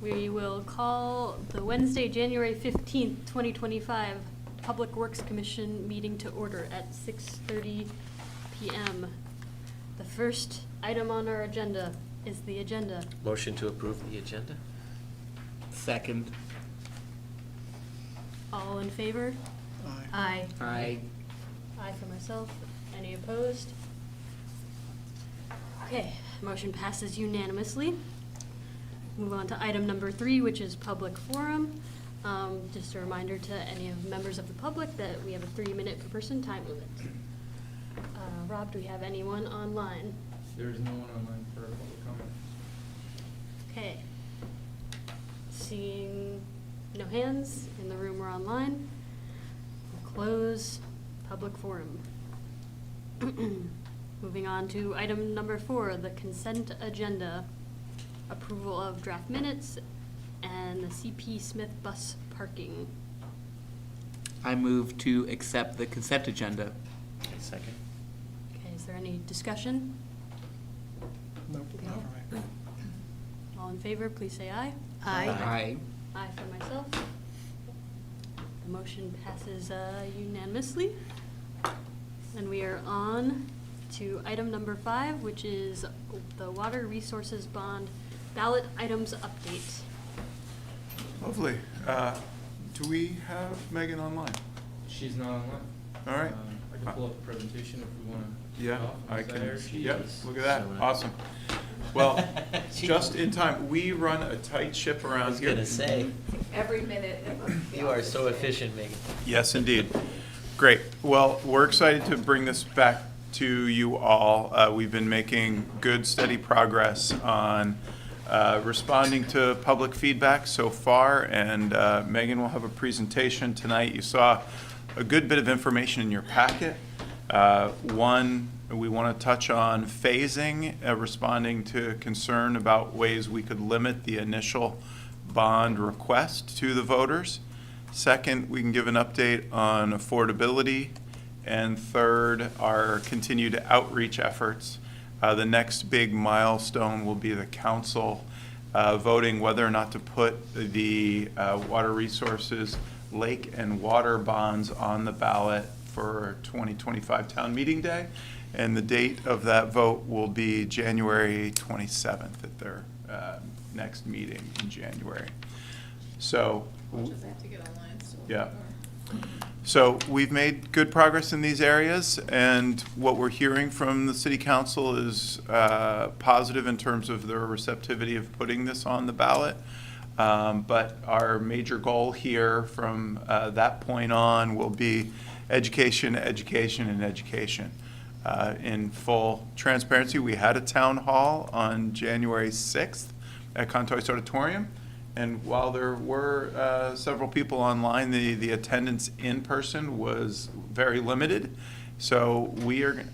We will call the Wednesday, January 15th, 2025 Public Works Commission meeting to order at 6:30 p.m. The first item on our agenda is the agenda. Motion to approve the agenda? Second. All in favor? Aye. Aye. Aye for myself. Any opposed? Okay, motion passes unanimously. Move on to item number 3, which is public forum. Just a reminder to any of members of the public that we have a 3-minute per person time limit. Rob, do we have anyone online? There is no one online for public comment. Okay. Seeing no hands in the room or online, we'll close public forum. Moving on to item number 4, the consent agenda. Approval of draft minutes and the CP Smith bus parking. I move to accept the consent agenda. Second. Okay, is there any discussion? Nope. Okay. All in favor, please say aye. Aye. Aye. Aye for myself. The motion passes unanimously. And we are on to item number 5, which is the Water Resources Bond ballot items update. Lovely. Do we have Megan online? She's not online. All right. I can pull up the presentation if we want to. Yeah, I can. Yep, is look at that. showing up. Awesome. Well, just in time. We run a tight ship I around was here. gonna say, Every minute. you are so efficient, Megan. Yes, indeed. Great. Well, we're excited to bring this back to you all. We've been making good, steady progress on responding to public feedback so far, and Megan will have a presentation tonight. You saw a good bit of information in your packet. One, we want to touch on phasing, responding to concern about ways we could limit the initial bond request to the voters. Second, we can give an update on affordability. And third, our continued outreach efforts. The next big milestone will be the council voting whether or not to put the water resources, lake and water bonds on the ballot for 2025 town meeting day. And the date of that vote will be January 27th at their next meeting in January. So, Just have to get online still. yeah. So we've made good progress in these areas, and what we're hearing from the city council is positive in terms of their receptivity of putting this on the ballot. But our major goal here from that point on will be education, education, and education. In full transparency, we had a town hall on January 6th at Contois Auditorium. And while there were several people online, the attendance in person was very limited. So we are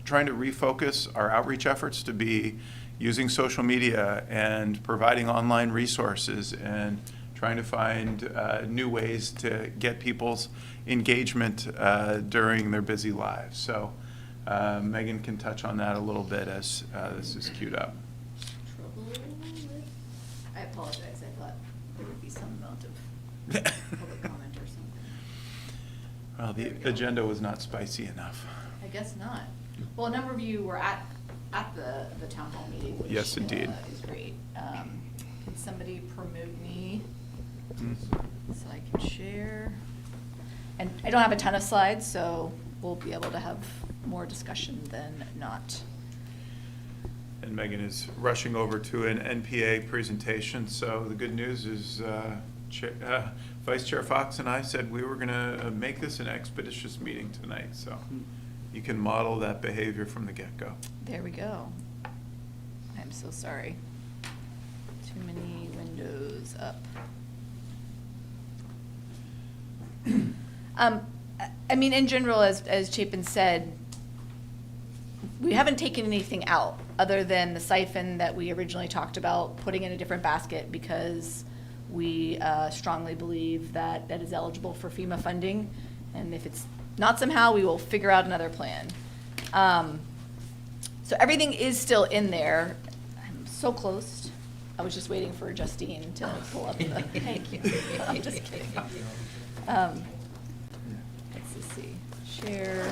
trying to refocus our outreach efforts to be using social media and providing online resources and trying to find new ways to get people's engagement during their busy lives. So Megan can touch on that a little bit as this is queued up. I apologize, I thought there would be some amount of public comment or something. Well, the There we go. agenda was not spicy enough. I guess not. Well, a number of you were at the town hall meeting, which Yes, indeed. Is great. Can somebody promote me Mm. so I can share? And I don't have a ton of slides, so we'll be able to have more discussion than not. And Megan is rushing over to an NPA presentation, so the good news is Vice Chair Fox and I said we were going to make this an expeditious meeting tonight, so you can model that behavior from the get-go. There we go. I'm so sorry. Too many windows up. I mean, in general, as Chapin said, we haven't taken anything out other than the siphon that we originally talked about, putting in a different basket because we strongly believe that that is eligible for FEMA funding. And if it's not somehow, we will figure out another plan. So everything is still in there. I'm so close. I was just waiting for Justine to pull up the. Thank you. I'm just kidding. Let's see. Share.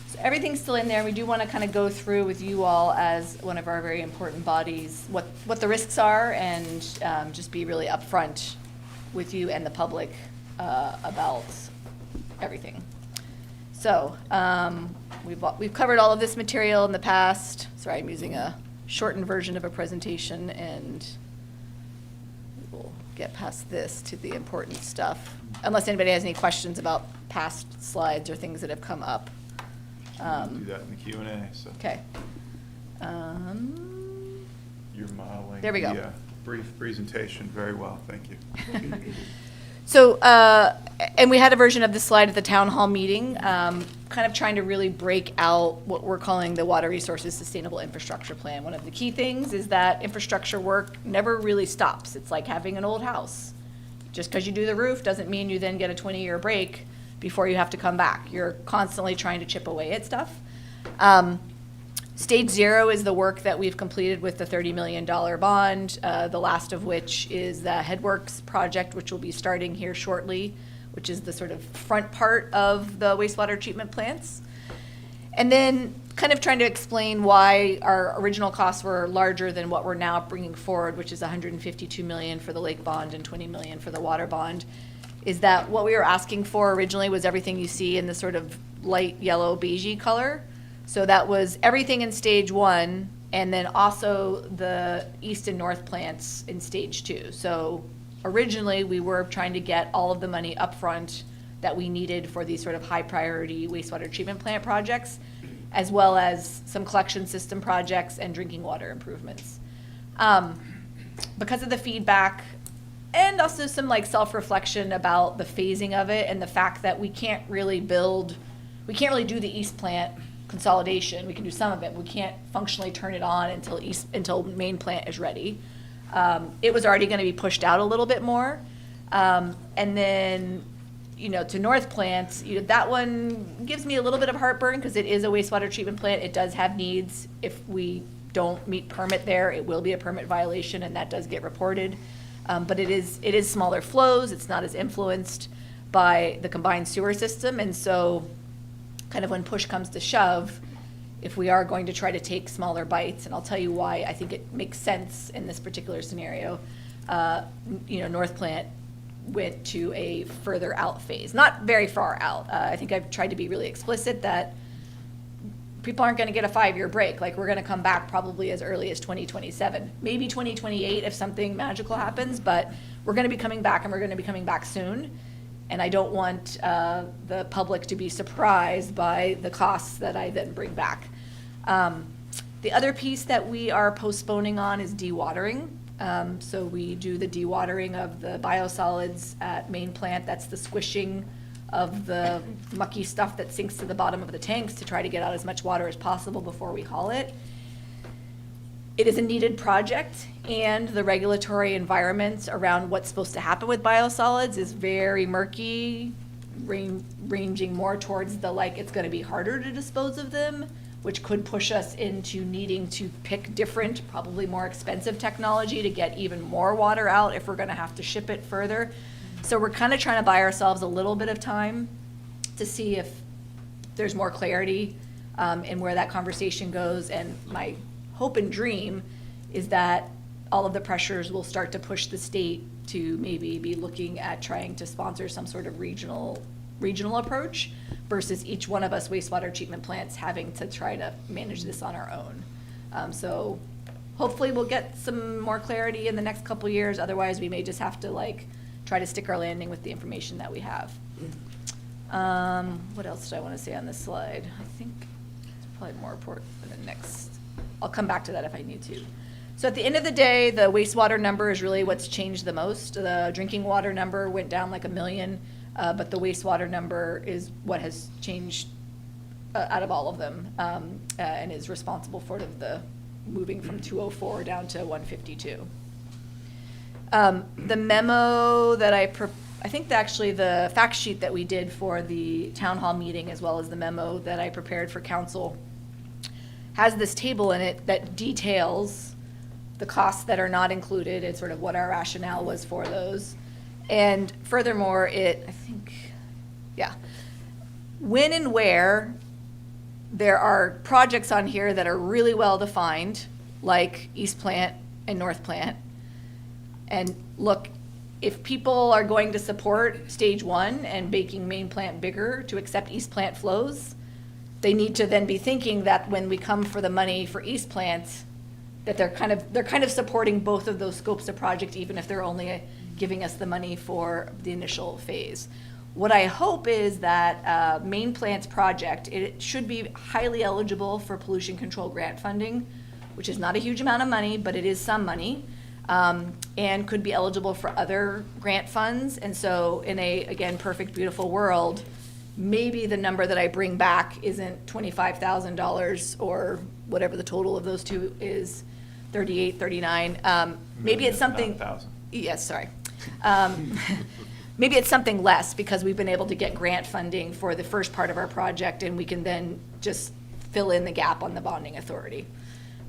So everything's still in there. We do want to kind of go through with you all as one of our very important bodies, what the risks are, and just be really upfront with you and the public about everything. So we've covered all of this material in the past. Sorry, I'm using a shortened version of a presentation, and we'll get past this to the important stuff, unless anybody has any questions about past slides or things that have come up. Do that in the Q&A, so. Okay. You're modeling There we go. the brief presentation very well, thank you. So, and we had a version of this slide at the town hall meeting, kind of trying to really break out what we're calling the Water Resources Sustainable Infrastructure Plan. One of the key things is that infrastructure work never really stops. It's like having an old house. Just because you do the roof doesn't mean you then get a 20-year break before you have to come back. You're constantly trying to chip away at stuff. Stage 0 is the work that we've completed with the $30 million bond, the last of which is the Headworks project, which will be starting here shortly, which is the sort of front part of the wastewater treatment plants. And then kind of trying to explain why our original costs were larger than what we're now bringing forward, which is $152 million for the lake bond and $20 million for the water bond, is that what we were asking for originally was everything you see in the sort of light yellow beigey color. So that was everything in stage 1, and then also the east and north plants in stage 2. So originally, we were trying to get all of the money upfront that we needed for these sort of high priority wastewater treatment plant projects, as well as some collection system projects and drinking water improvements. Because of the feedback and also some like self-reflection about the phasing of it and the fact that we can't really do the east plant consolidation. We can do some of it. We can't functionally turn it on until main plant is ready. It was already going to be pushed out a little bit more. And then, to North Plant, that one gives me a little bit of heartburn because it is a wastewater treatment plant. It does have needs. If we don't meet permit there, it will be a permit violation, and that does get reported. But it is smaller flows. It's not as influenced by the combined sewer system. And so kind of when push comes to shove, if we are going to try to take smaller bites, and I'll tell you why I think it makes sense in this particular scenario, North Plant went to a further out phase, not very far out. I think I've tried to be really explicit that people aren't going to get a 5-year break. Like, we're going to come back probably as early as 2027, maybe 2028 if something magical happens, but we're going to be coming back, and we're going to be coming back soon. And I don't want the public to be surprised by the costs that I then bring back. The other piece that we are postponing on is dewatering. So we do the dewatering of the biosolids at main plant. That's the squishing of the mucky stuff that sinks to the bottom of the tanks to try to get out as much water as possible before we haul it. It is a needed project, and the regulatory environment around what's supposed to happen with biosolids is very murky, ranging more towards the it's going to be harder to dispose of them, which could push us into needing to pick different, probably more expensive technology to get even more water out if we're going to have to ship it further. So we're kind of trying to buy ourselves a little bit of time to see if there's more clarity in where that conversation goes. And my hope and dream is that all of the pressures will start to push the state to maybe be looking at trying to sponsor some sort of regional approach versus each one of us wastewater treatment plants having to try to manage this on our own. So hopefully we'll get some more clarity in the next couple years. Otherwise, we may just have to try to stick our landing with the information that we have. What else do I want to say on this slide? I think it's probably more important for the next. I'll come back to that if I need to. So at the end of the day, the wastewater number is really what's changed the most. The drinking water number went down like 1 million, but the wastewater number is what has changed out of all of them, and is responsible for the moving from 204 down to 152. The memo that I think actually the fact sheet that we did for the town hall meeting, as well as the memo that I prepared for council has this table in it that details the costs that are not included and sort of what our rationale was for those. And furthermore, when and where there are projects on here that are really well defined, like East Plant and North Plant. And look, if people are going to support stage 1 and making main plant bigger to accept East Plant flows, they need to then be thinking that when we come for the money for East Plant, that they're kind of supporting both of those scopes of project, even if they're only giving us the money for the initial phase. What I hope is that Main Plant's project, it should be highly eligible for pollution control grant funding, which is not a huge amount of money, but it is some money, and could be eligible for other grant funds. And so in a, again, perfect, beautiful world, maybe the number that I bring back isn't $25,000 or whatever the total of those two is, 38, 39. Maybe it's something. 1,000. Yes, sorry. Maybe it's something less because we've been able to get grant funding for the first part of our project, and we can then just fill in the gap on the bonding authority.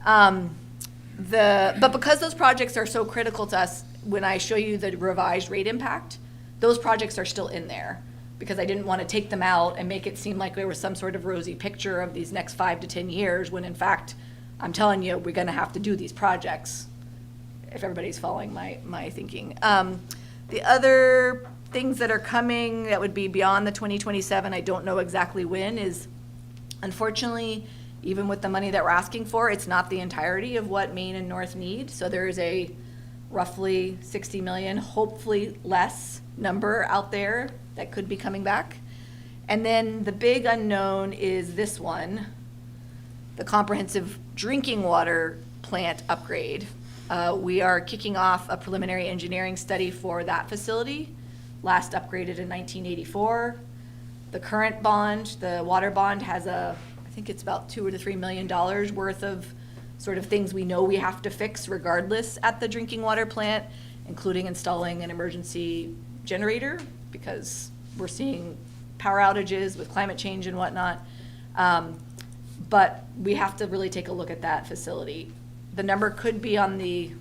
But because those projects are so critical to us, when I show you the revised rate impact, those projects are still in there because I didn't want to take them out and make it seem like there was some sort of rosy picture of these next 5 to 10 years, when in fact, I'm telling you, we're going to have to do these projects, if everybody's following my thinking. The other things that are coming that would be beyond the 2027, I don't know exactly when, is unfortunately, even with the money that we're asking for, it's not the entirety of what Maine and North need. So there is a roughly 60 million, hopefully less number out there that could be coming back. And then the big unknown is this one, the comprehensive drinking water plant upgrade. We are kicking off a preliminary engineering study for that facility, last upgraded in 1984. The current bond, the water bond, has I think it's about $2 to $3 million worth of sort of things we know we have to fix regardless at the drinking water plant, including installing an emergency generator because we're seeing power outages with climate change and whatnot. But we have to really take a look at that facility. The number could be on the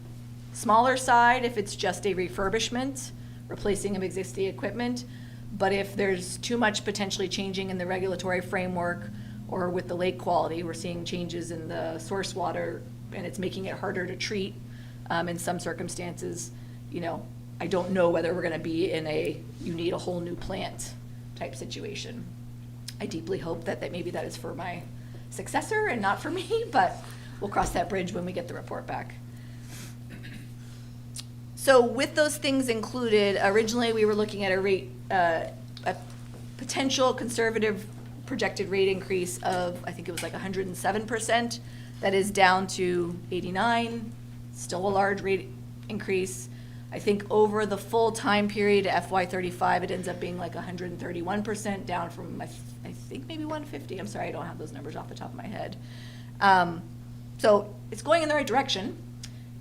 smaller side if it's just a refurbishment, replacing of existing equipment. But if there's too much potentially changing in the regulatory framework or with the lake quality, we're seeing changes in the source water and it's making it harder to treat in some circumstances. You know, I don't know whether we're gonna be in you need a whole new plant type situation. I deeply hope that maybe that is for my successor and not for me, but we'll cross that bridge when we get the report back. So with those things included, originally we were looking at a potential conservative projected rate increase of, I think it was like 107%. That is down to 89, still a large rate increase. I think over the full time period, FY35, it ends up being like 131%, down from, I think maybe 150. I'm sorry, I don't have those numbers off the top of my head. So it's going in the right direction,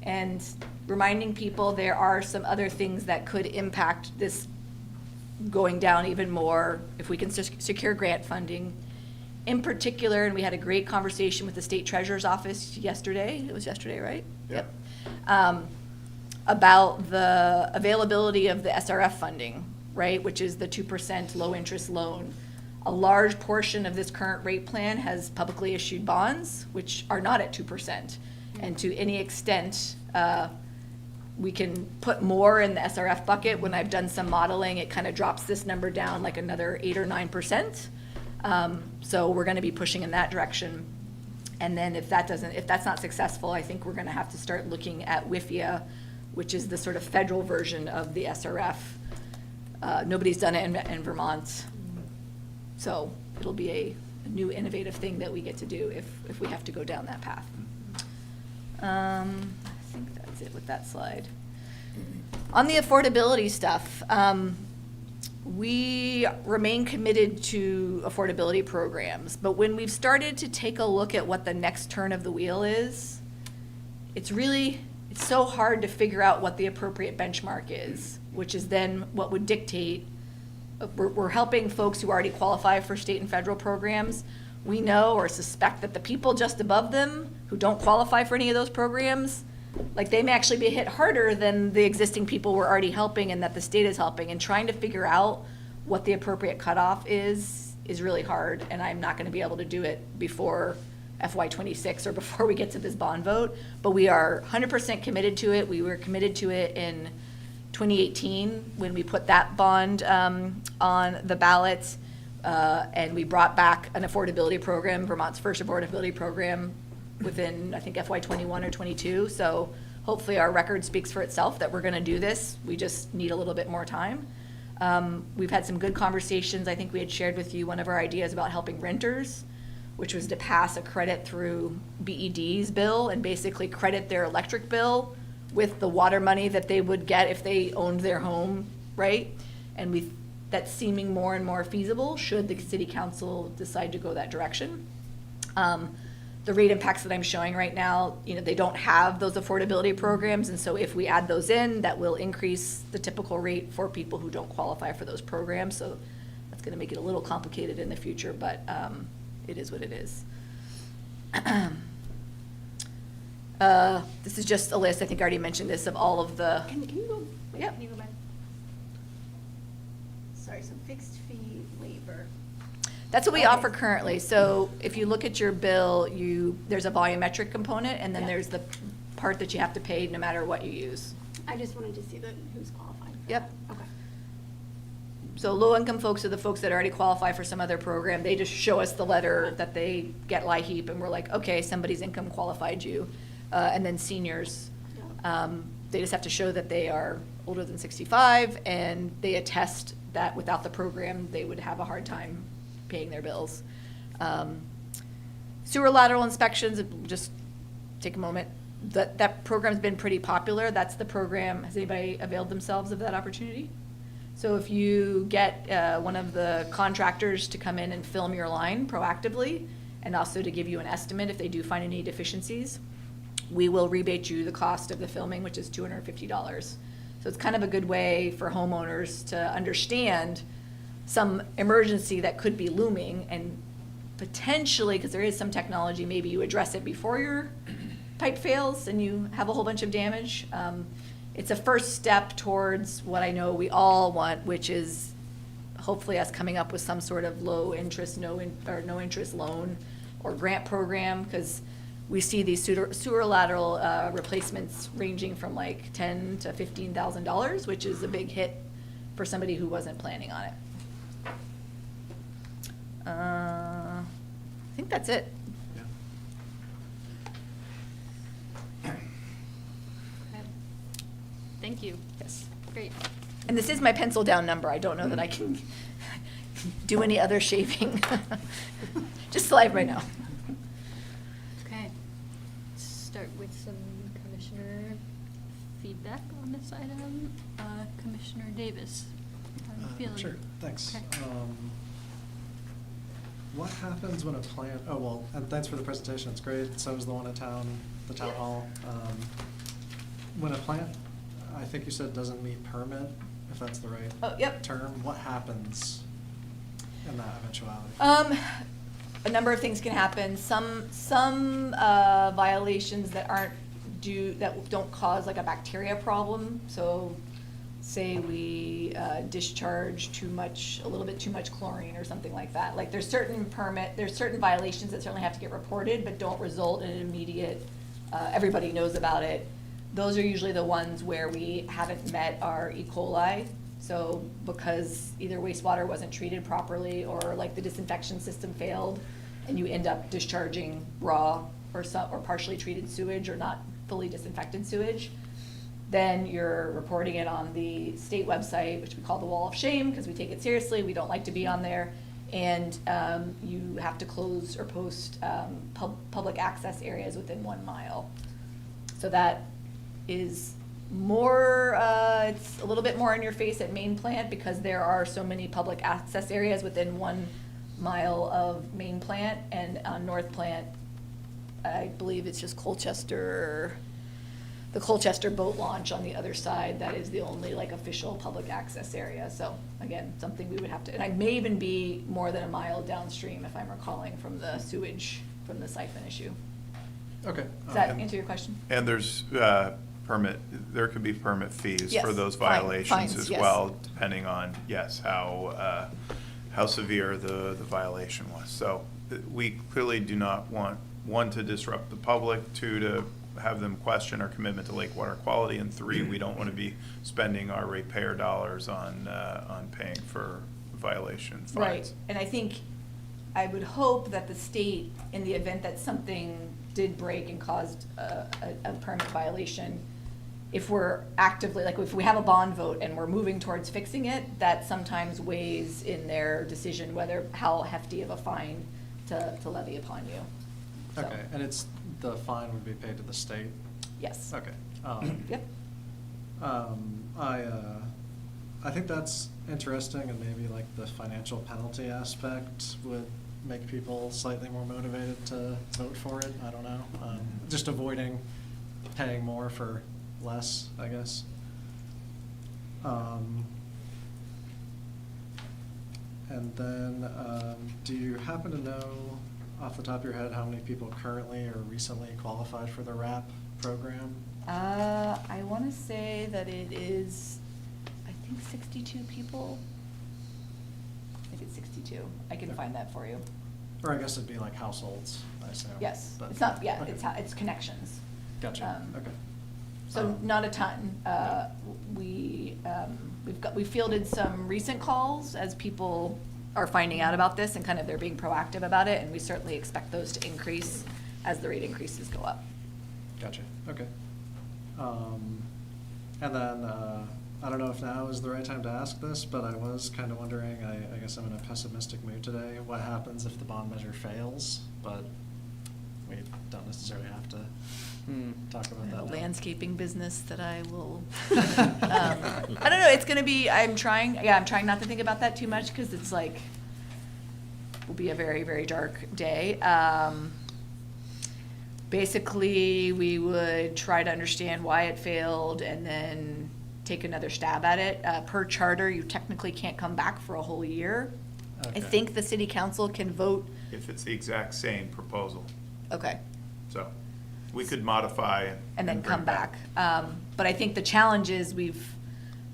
and reminding people there are some other things that could impact this going down even more if we can secure grant funding. In particular, and we had a great conversation with the State Treasurer's Office yesterday. It was yesterday, right? Yep. About the availability of the SRF funding, right, which is the 2% low interest loan. A large portion of this current rate plan has publicly issued bonds, which are not at 2%. And to any extent, we can put more in the SRF bucket. When I've done some modeling, it kind of drops this number down like another 8 or 9%. So we're going to be pushing in that direction. And then if that's not successful, I think we're going to have to start looking at WIFIA, which is the sort of federal version of the SRF. Nobody's done it in Vermont. So it'll be a new innovative thing that we get to do if we have to go down that path. I think that's it with that slide. On the affordability stuff, we remain committed to affordability programs, but when we've started to take a look at what the next turn of the wheel is, it's so hard to figure out what the appropriate benchmark is, which is then what would dictate. We're helping folks who already qualify for state and federal programs. we know or suspect that the people just above them who don't qualify for any of those programs, like they may actually be hit harder than the existing people we're already helping and that the state is helping. And trying to figure out what the appropriate cutoff is really hard. And I'm not gonna be able to do it before FY26 or before we get to this bond vote. But we are 100% committed to it. We were committed to it in 2018 when we put that bond on the ballot. And we brought back an affordability program, Vermont's first affordability program, within, I think, FY21 or 22. So hopefully our record speaks for itself that we're gonna do this. We just need a little bit more time. We've had some good conversations. I think we had shared with you one of our ideas about helping renters, which was to pass a credit through BED's bill and basically credit their electric bill with the water money that they would get if they owned their home, right? And that's seeming more and more feasible should the city council decide to go that direction. The rate impacts that I'm showing right now, they don't have those affordability programs, and so if we add those in, that will increase the typical rate for people who don't qualify for those programs. So that's gonna make it a little complicated in the future, but it is what it is. This is just a list, I think I already mentioned this, of all of the. Can you go, wait, Yep. can you go back? Sorry, so fixed fee waiver. That's what we Okay. offer currently. So if you look at your bill, there's a volumetric component, and then Yeah. there's the part that you have to pay no matter what you use. I just wanted to see who's qualified. for Yep. that. Okay. So low-income folks are the folks that already qualify for some other program. They just show us the letter that they get LIHEAP, and we're like, okay, somebody's income qualified you. And then seniors, they just have to show that they are older than 65, and they attest that without the program, they would have a hard time paying their bills. Sewer lateral inspections, just take a moment. That program's been pretty popular. That's the program. Has anybody availed themselves of that opportunity? So if you get one of the contractors to come in and film your line proactively, and also to give you an estimate if they do find any deficiencies, we will rebate you the cost of the filming, which is $250. So it's kind of a good way for homeowners to understand some emergency that could be looming, and potentially, because there is some technology, maybe you address it before your pipe fails and you have a whole bunch of damage. It's a first step towards what I know we all want, which is hopefully us coming up with some sort of low interest, no interest loan or grant program, because we see these sewer lateral replacements ranging from like $10,000 to $15,000, which is a big hit for somebody who wasn't planning on it. I think that's it. Okay. Thank you. Yes. Great. And this is my pencil down number. I don't know that I can do any other shaving. Just live right now. Okay. Start with some commissioner feedback on this item. Commissioner Davis, how are you feeling? Sure, thanks. Okay. What happens when a plant, oh, well, and thanks for the presentation, it's great, so is the one at the town hall. When a plant, I think you said doesn't meet permit, if that's the right Oh, yep. term, what happens in that eventuality? A number of things can happen. Some violations that that don't cause like a bacteria problem. So say we discharge a little bit too much chlorine or something like that. Like there's certain violations that certainly have to get reported, but don't result in an immediate, everybody knows about it. Those are usually the ones where we haven't met our E. coli. So because either wastewater wasn't treated properly or like the disinfection system failed, and you end up discharging raw or partially treated sewage or not fully disinfected sewage, then you're reporting it on the state website, which we call the Wall of Shame, because we take it seriously. We don't like to be on there. And you have to close or post public access areas within 1 mile. So that is more, it's a little bit more in your face at main plant because there are so many public access areas within 1 mile of main plant, and on north plant, I believe it's just Colchester, the Colchester boat launch on the other side, that is the only like official public access area. So again, something we would have to, and I may even be more than a mile downstream if I'm recalling from the sewage, from the siphon issue. Okay. Does that And- answer your question? And there's there could be permit fees Yes, for those fine, violations fines, as yes. well, depending on, yes, how severe the violation was. So we clearly do not want, one, to disrupt the public, two, to have them question our commitment to lake water quality, and three, we don't want to be spending our ratepayer dollars on paying for violation fines. Right, and I think, I would hope that the state, in the event that something did break and caused a permit violation, if we're actively, like if we have a bond vote and we're moving towards fixing it, that sometimes weighs in their decision whether, how hefty of a fine to levy upon you. So, Okay, and the fine would be paid to the state? Yes. Okay. Yep. I think that's interesting, and maybe like the financial penalty aspect would make people slightly more motivated to vote for it. I don't know. Just avoiding paying more for less, I guess. And then, do you happen to know off the top of your head how many people currently or recently qualified for the RAP program? I wanna say that it is, I think 62 people. I think it's 62. I can find that for you. Or I guess it'd be like households, I assume. Yes, but- it's not, yeah, okay. it's connections. Gotcha, Um, okay. So not a ton. We fielded some recent calls as people are finding out about this and kind of they're being proactive about it, and we certainly expect those to increase as the rate increases go up. Gotcha, okay. And then, I don't know if now is the right time to ask this, but I was kind of wondering, I guess I'm in a pessimistic mood today, what happens if the bond measure fails? But we don't necessarily have to talk about that A now. landscaping business that I will, I don't know, it's gonna be, I'm trying not to think about that too much, because it's like, will be a very, very dark day. Basically, we would try to understand why it failed and then take another stab at it. Per charter, you technically can't come back for a whole year. I Okay. think the city council can vote, If it's the exact same proposal, okay, so we could modify and then bring come back. But I think the challenge is we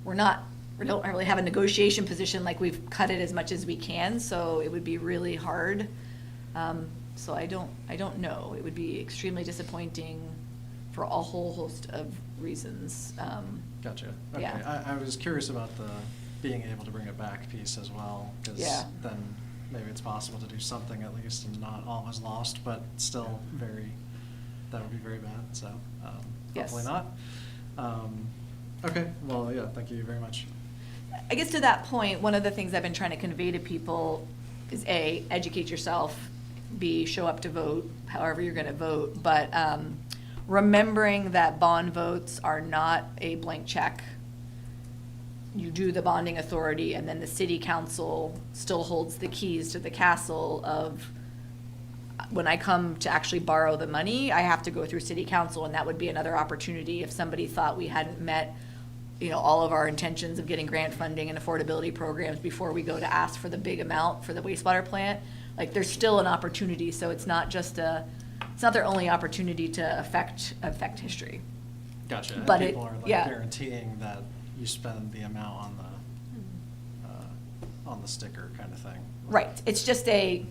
don't really have a negotiation position, like we've cut it as much as we can, so it would be really hard. So I don't know. It would be extremely disappointing for a whole host of reasons. Gotcha, okay. Yeah. I was curious about the being able to bring it back piece as well, because Yeah. then maybe it's possible to do something at least and not all is lost, but still that would be very bad, so, Yes. hopefully not. Okay, well, yeah, thank you very much. I guess to that point, one of the things I've been trying to convey to people is A, educate yourself, B, show up to vote, however you're gonna vote, but remembering that bond votes are not a blank check. You do the bonding authority, and then the city council still holds the keys to the castle of, when I come to actually borrow the money, I have to go through city council, and that would be another opportunity if somebody thought we hadn't met, all of our intentions of getting grant funding and affordability programs before we go to ask for the big amount for the wastewater plant. Like, there's still an opportunity, so it's not just it's not their only opportunity to affect history. Gotcha, and But it- people are like yeah. guaranteeing that you spend the amount on the sticker kind of thing. Right, it's just and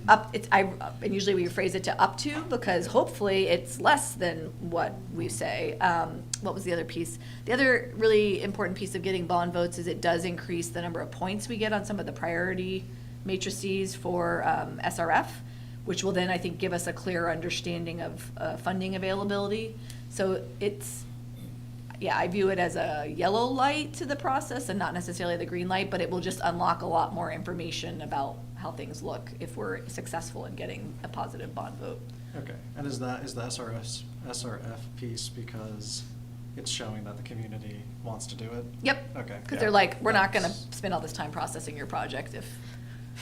usually we phrase it to up to, because hopefully it's less than what we say. What was the other piece? The other really important piece of getting bond votes is it does increase the number of points we get on some of the priority matrices for SRF, which will then, I think, give us a clearer understanding of funding availability. So I view it as a yellow light to the process and not necessarily the green light, but it will just unlock a lot more information about how things look if we're successful in getting a positive bond vote. Okay, and is the SRF piece because it's showing that the community wants to do it? Yep. Okay. Because yeah, they're like, we're not gonna that's- spend all this time processing your project if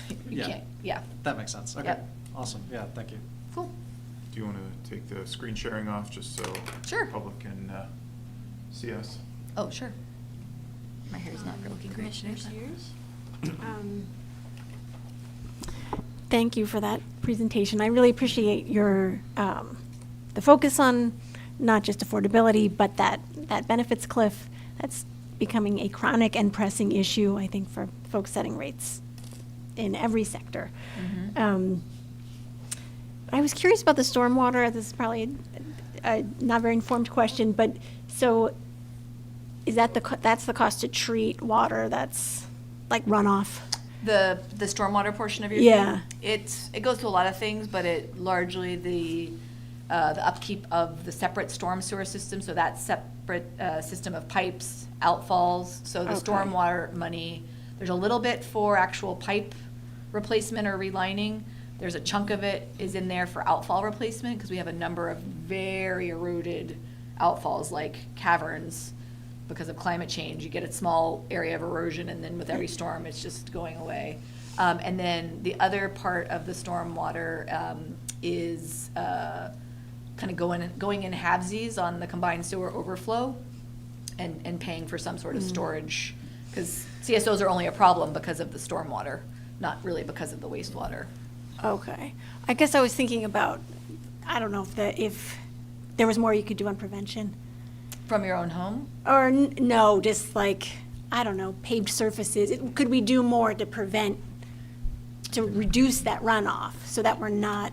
you Yeah. can't, yeah. That makes sense, okay, Yep. awesome, yeah, thank you. Cool. Do you want to take the screen sharing off, just so Sure. the public can see us. Oh, sure. My hair's not looking great today. Commissioners' but- years. Thank you for that presentation. I really appreciate your, the focus on not just affordability, but that benefits cliff that's becoming a chronic and pressing issue, I think, for folks setting rates in every sector. Mhm. I was curious about the stormwater. This is probably a not very informed question, but so is that that's the cost to treat water that's like runoff? The stormwater portion of your Yeah. thing? It goes to a lot of things, but it largely the upkeep of the separate storm sewer system, so that separate system of pipes, outfalls, so the Okay. stormwater money, there's a little bit for actual pipe replacement or relining. There's a chunk of it is in there for outfall replacement, because we have a number of very eroded outfalls, like caverns, because of climate change. You get a small area of erosion, and then with every storm, it's just going away. And then the other part of the stormwater is kind of going in halvesies on the combined sewer overflow and paying for some sort of storage. Because CSOs are only a problem because of the stormwater, not really because of the wastewater. Okay. I guess I was thinking about, I don't know if there was more you could do on prevention. From your own home? Or no, just like, I don't know, paved surfaces. Could we do more to reduce that runoff so that we're not,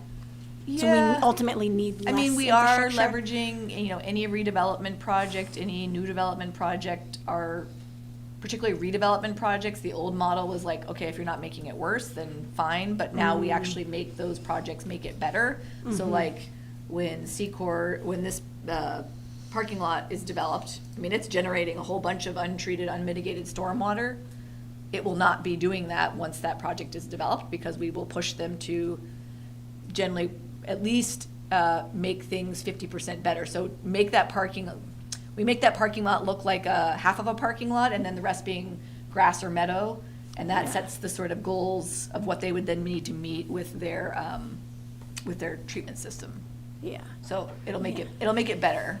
so Yeah. we ultimately need less I mean, we are infrastructure? leveraging, any redevelopment project, any new development project, are particularly redevelopment projects. The old model was like, okay, if you're not making it worse, then fine, but now we actually make those projects make it better. So like, when this parking lot is developed, I mean, it's generating a whole bunch of untreated, unmitigated stormwater. It will not be doing that once that project is developed, because we will push them to generally at least make things 50% better. So we make that parking lot look like half of a parking lot, and then the rest being grass or meadow. And that sets the sort of goals of what they would then need to meet with their treatment system. Yeah. So it'll make it better.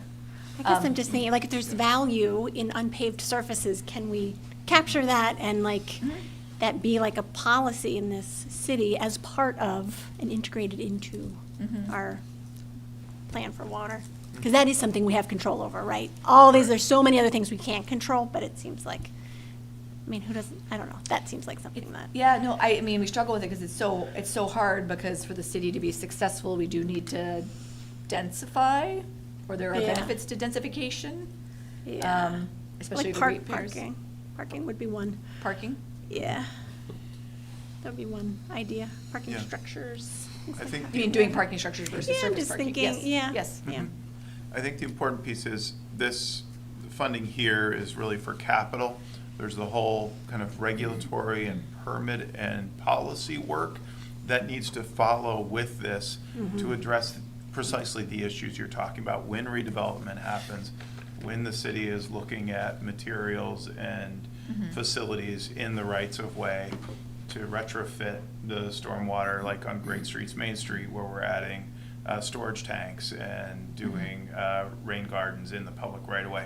I guess I'm just thinking, like, if there's value in unpaved surfaces, can we capture that and like, that be like a policy in this city as part of and integrated into our plan for water? Because that is something we have control over, right? There's so many other things we can't control, but it seems like, I mean, who doesn't, I don't know, that seems like something that. Yeah, no, I mean, we struggle with it because it's so hard, because for the city to be successful, we do need to densify, or there are Yeah. benefits to densification. Yeah. Especially Like the ratepayers. Parking would be one. Parking? Yeah. That would be one idea, parking Yeah. structures. things I like think that. You mean doing parking structures versus Yeah, I'm surface just parking? thinking, Yes, yeah. Yes. Yeah. I think the important piece is this funding here is really for capital. There's the whole kind of regulatory and permit and policy work that needs to follow with this to address precisely the issues you're talking about. When redevelopment happens, when the city is looking at materials and facilities in the rights of way to retrofit the stormwater, like on Great Streets, Main Street, where we're adding storage tanks and doing rain gardens in the public right of way.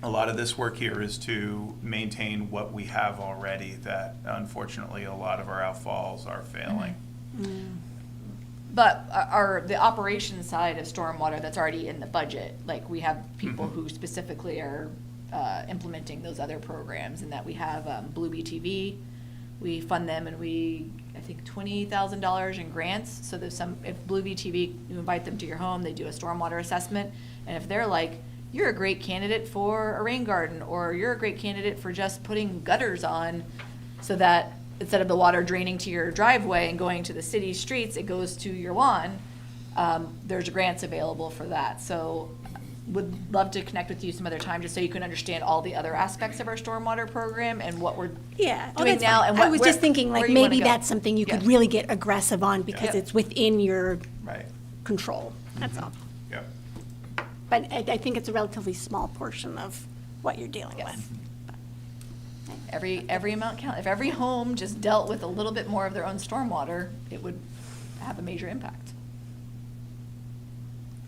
A lot of this work here is to maintain what we have already, that unfortunately a lot of our outfalls are failing. But the operations side of stormwater, that's already in the budget, like, we have people who specifically are implementing those other programs, and that we have Blue BTV. We fund them, and I think $20,000 in grants. So there's if Blue BTV, you invite them to your home, they do a stormwater assessment, and if they're like, you're a great candidate for a rain garden, or you're a great candidate for just putting gutters on, so that instead of the water draining to your driveway and going to the city streets, it goes to your lawn, there's grants available for that. So would love to connect with you some other time, just so you can understand all the other aspects of our stormwater program and what we're Yeah. doing that's now, fine. and I was where- just thinking, where like, you wanna maybe go. that's something you could Yeah. really get aggressive on, because Yeah. it's within your Right. control, that's all. Yep. But I think it's a relatively small portion of what you're dealing Yes. with. Every amount count. If every home just dealt with a little bit more of their own stormwater, it would have a major impact.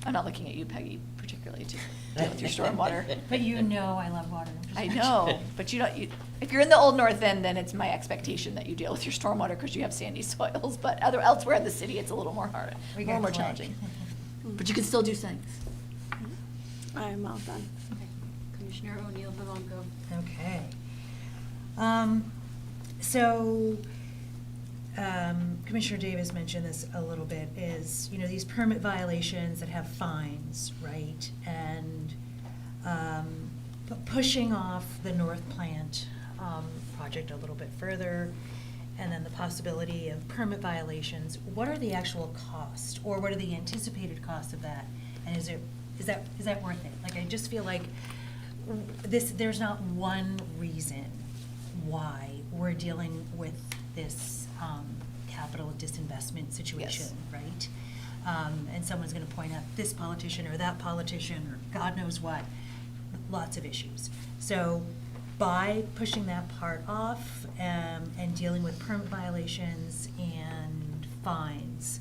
I'm not looking at you, Peggy, particularly to deal with your stormwater. But you know I love water I infrastructure. know, but you don't, if you're in the Old North End, then it's my expectation that you deal with your stormwater because you have sandy soils, but elsewhere in the city, it's a little more hard, a We little got more Clay. challenging. But you can still do things. I'm all done. Commissioner O'Neill Vivonko. Okay. So, Commissioner Davis mentioned this a little bit, is, these permit violations that have fines, right? And pushing off the North Plant project a little bit further, and then the possibility of permit violations. What are the actual costs, or what are the anticipated costs of that? And is that worth it? Like, I just feel like there's not one reason why we're dealing with this capital disinvestment situation, right? And someone's gonna point out this politician or that politician or God knows what, lots of issues. So by pushing that part off and dealing with permit violations and fines,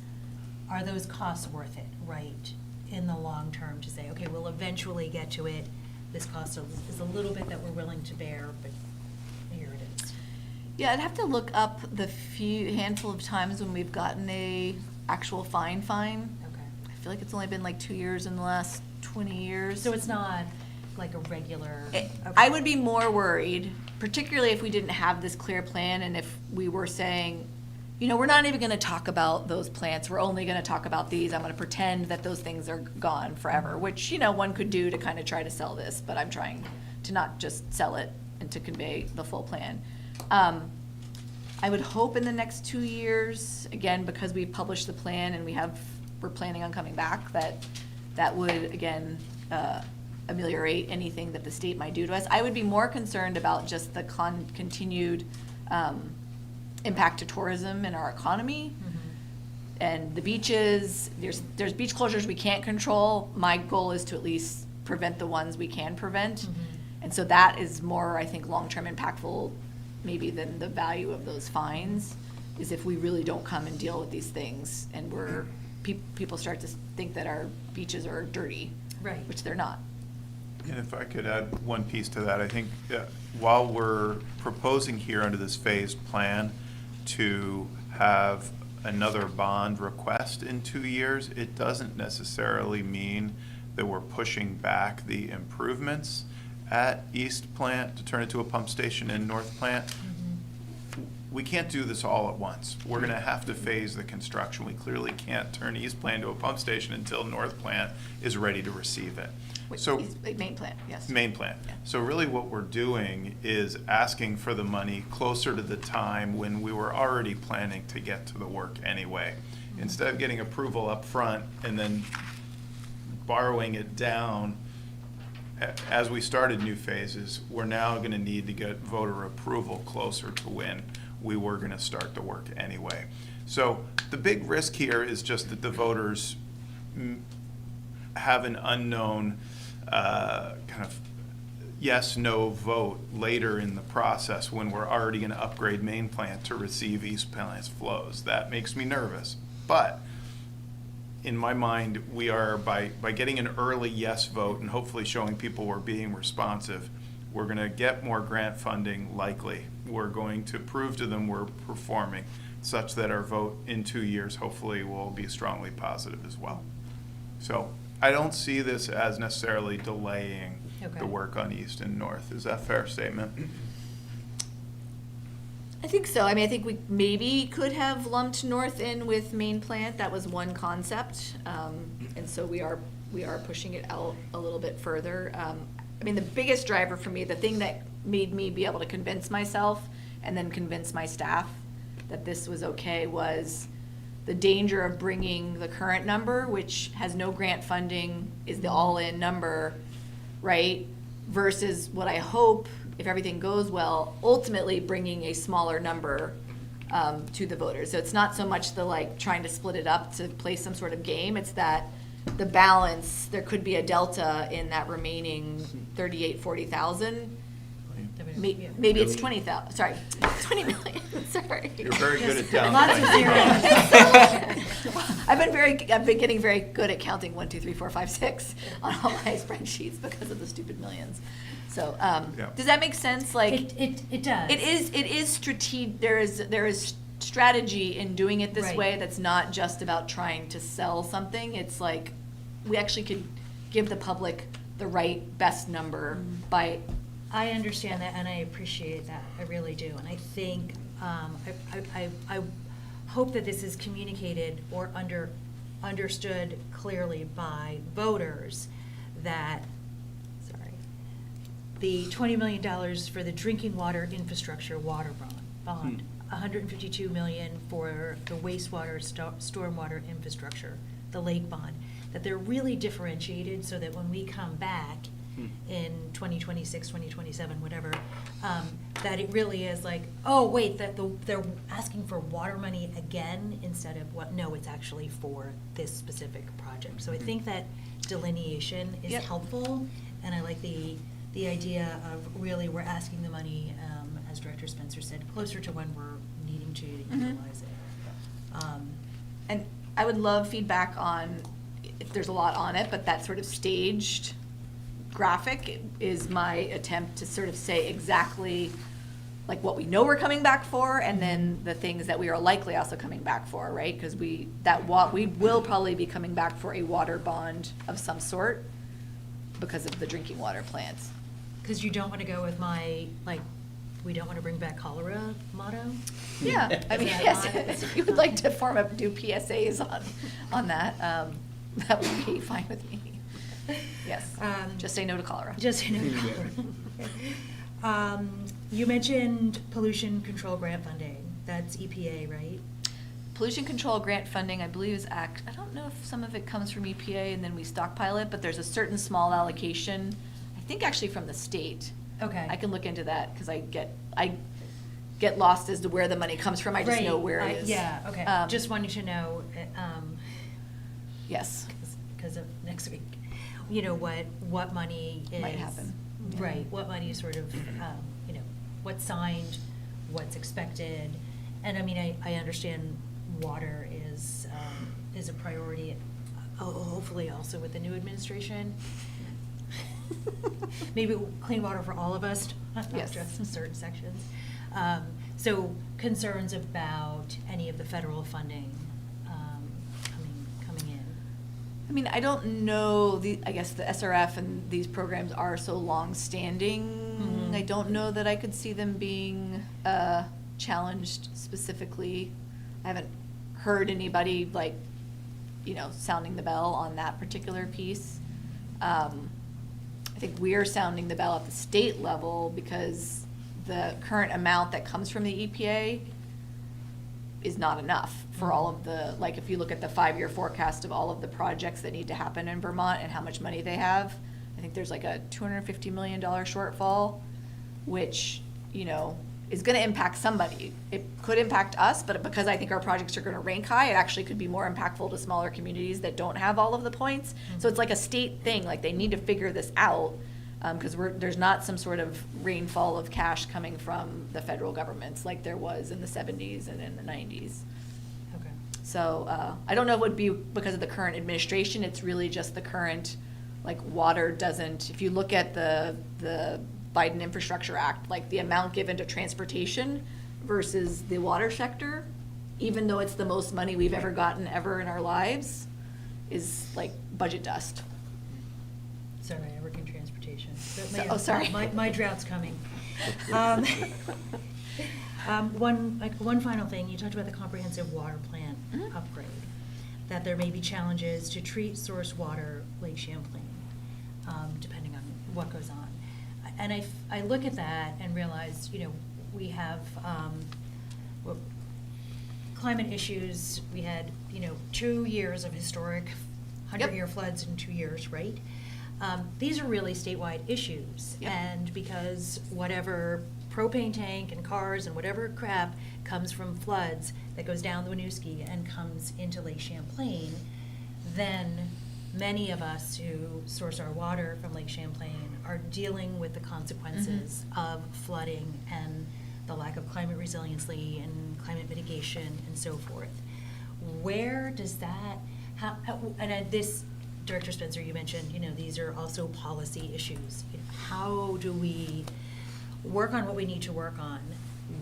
are those costs worth it, right, in the long term, to say, okay, we'll eventually get to it, this cost is a little bit that we're willing to bear, but here it is. Yeah, I'd have to look up the handful of times when we've gotten a actual fine. Okay. I feel like it's only been like 2 years in the last 20 years. So it's not like a regular. I would be more worried, particularly if we didn't have this clear plan and if we were saying, we're not even gonna talk about those plants, we're only gonna talk about these, I'm gonna pretend that those things are gone forever, which, one could do to kind of try to sell this, but I'm trying to not just sell it and to convey the full plan. I would hope in the next 2 years, again, because we've published the plan and we're planning on coming back, that would, again, ameliorate anything that the state might do to us. I would be more concerned about just the continued impact to tourism in our economy. And the beaches, there's beach closures we can't control. My goal is to at least prevent the ones we can prevent. And so that is more, I think, long-term impactful maybe than the value of those fines, is if we really don't come and deal with these things and people start to think that our beaches are dirty. Right. Which they're not. And if I could add one piece to that, I think while we're proposing here under this phased plan to have another bond request in 2 years, it doesn't necessarily mean that we're pushing back the improvements at East Plant to turn it to a pump station in North Plant. We can't do this all at once. We're gonna have to phase the construction. We clearly can't turn East Plant to a pump station until North Plant is ready to receive it. So Main plant, yes. Main plant. Yeah. So really what we're doing is asking for the money closer to the time when we were already planning to get to the work anyway. Instead of getting approval up front and then borrowing it down as we started new phases, we're now gonna need to get voter approval closer to when we were gonna start the work anyway. So the big risk here is just that the voters have an unknown kind of yes, no vote later in the process when we're already gonna upgrade Main Plant to receive East Plant's flows. That makes me nervous. But in my mind, we are, by getting an early yes vote and hopefully showing people we're being responsive, we're gonna get more grant funding likely. We're going to prove to them we're performing such that our vote in 2 years hopefully will be strongly positive as well. So I don't see this as necessarily delaying Okay. the work on East and North. Is that a fair statement? I think so. I mean, I think we maybe could have lumped North in with Main Plant. That was one concept. And so we are pushing it out a little bit further. I mean, the biggest driver for me, the thing that made me be able to convince myself and then convince my staff that this was okay, was the danger of bringing the current number, which has no grant funding, is the all-in number, right? Versus what I hope, if everything goes well, ultimately bringing a smaller number to the voters. So it's not so much the trying to split it up to play some sort of game, it's that the balance, there could be a delta in that remaining 40,000, maybe it's 20,000, sorry, 20 million, sorry. You're very good at downplaying. Lots of zeros. I've been getting very good at counting 1, 2, 3, 4, 5, 6 on all my spreadsheets because of the stupid millions. So, Yeah. does that make sense? Like, It does. it is strategic, there is strategy in doing it this Right. way that's not just about trying to sell something. It's like, we actually could give the public the right best number by, I understand that, and I appreciate that, I really do, and I think, I hope that this is communicated or understood clearly by voters, that, sorry, the $20 million for the drinking water infrastructure water bond, $152 million for the wastewater, stormwater infrastructure, the lake bond, that they're really differentiated so that when we come back in 2026, 2027, whatever, that it really is like, oh, wait, that they're asking for water money again instead of what, no, it's actually for this specific project. So I think that delineation is Yep. helpful, and I like the idea of really we're asking the money, as Director Spencer said, closer to when we're needing to utilize it. and I would love feedback on, if there's a lot on it, but that sort of staged graphic is my attempt to sort of say exactly like what we know we're coming back for, and then the things that we are likely also coming back for, right? Because we will probably be coming back for a water bond of some sort because of the drinking water plants. Because you don't want to go with my, like, we don't want to bring back cholera motto? Yeah, I mean, Is that yes, on? if you would like to do PSAs on that, that would be fine with me. Yes, just say no to cholera. Just, you know. You mentioned pollution control grant funding, that's EPA, right? Pollution control grant funding, I believe is I don't know if some of it comes from EPA and then we stockpile it, but there's a certain small allocation, I think actually from the state. Okay. I can look into that, because I get lost as to where the money comes from, I just know Right. where it is. Yeah, okay, just wanted to know, Yes. because of next week, you know, what money is. Might happen. Right, what money is sort of, you know, what's signed, what's expected. And I mean, I understand water is a priority, hopefully also with the new administration. Maybe clean water for all of us, not Yes. just certain sections. So concerns about any of the federal funding coming in. I mean, I don't know, I guess the SRF and these programs are so long-standing. Mhm. I don't know that I could see them being challenged specifically. I haven't heard anybody like, you know, sounding the bell on that particular piece. I think we're sounding the bell at the state level because the current amount that comes from the EPA is not enough for all of the, like, if you look at the 5-year forecast of all of the projects that need to happen in Vermont and how much money they have, I think there's like a $250 million shortfall, which, you know, is gonna impact somebody. It could impact us, but because I think our projects are gonna rank high, it actually could be more impactful to smaller communities that don't have all of the points. So it's like a state thing, like they need to figure this out, because there's not some sort of rainfall of cash coming from the federal governments like there was in the 70s and in the 90s. Okay. So I don't know if it would be because of the current administration, it's really just the current, like, water doesn't, if you look at the Biden Infrastructure Act, like the amount given to transportation versus the water sector, even though it's the most money we've ever gotten ever in our lives, is like budget dust. Sorry, I work in transportation. Oh, sorry. My drought's coming. One final thing, you talked about the comprehensive water plant Mhm. upgrade, that there may be challenges to treat source water Lake Champlain, depending on what goes on. And I look at that and realize, you know, we have climate issues. We had, you know, 2 years of historic 100-year floods in 2 years, right? These are really statewide issues. Yep. And because whatever propane tank and cars and whatever crap comes from floods that goes down the Winooski and comes into Lake Champlain, then many of us who source our water from Lake Champlain are dealing with the consequences of flooding and the lack of climate resiliency and climate mitigation and so forth. Where does that, this, Director Spencer, you mentioned, these are also policy issues. How do we work on what we need to work on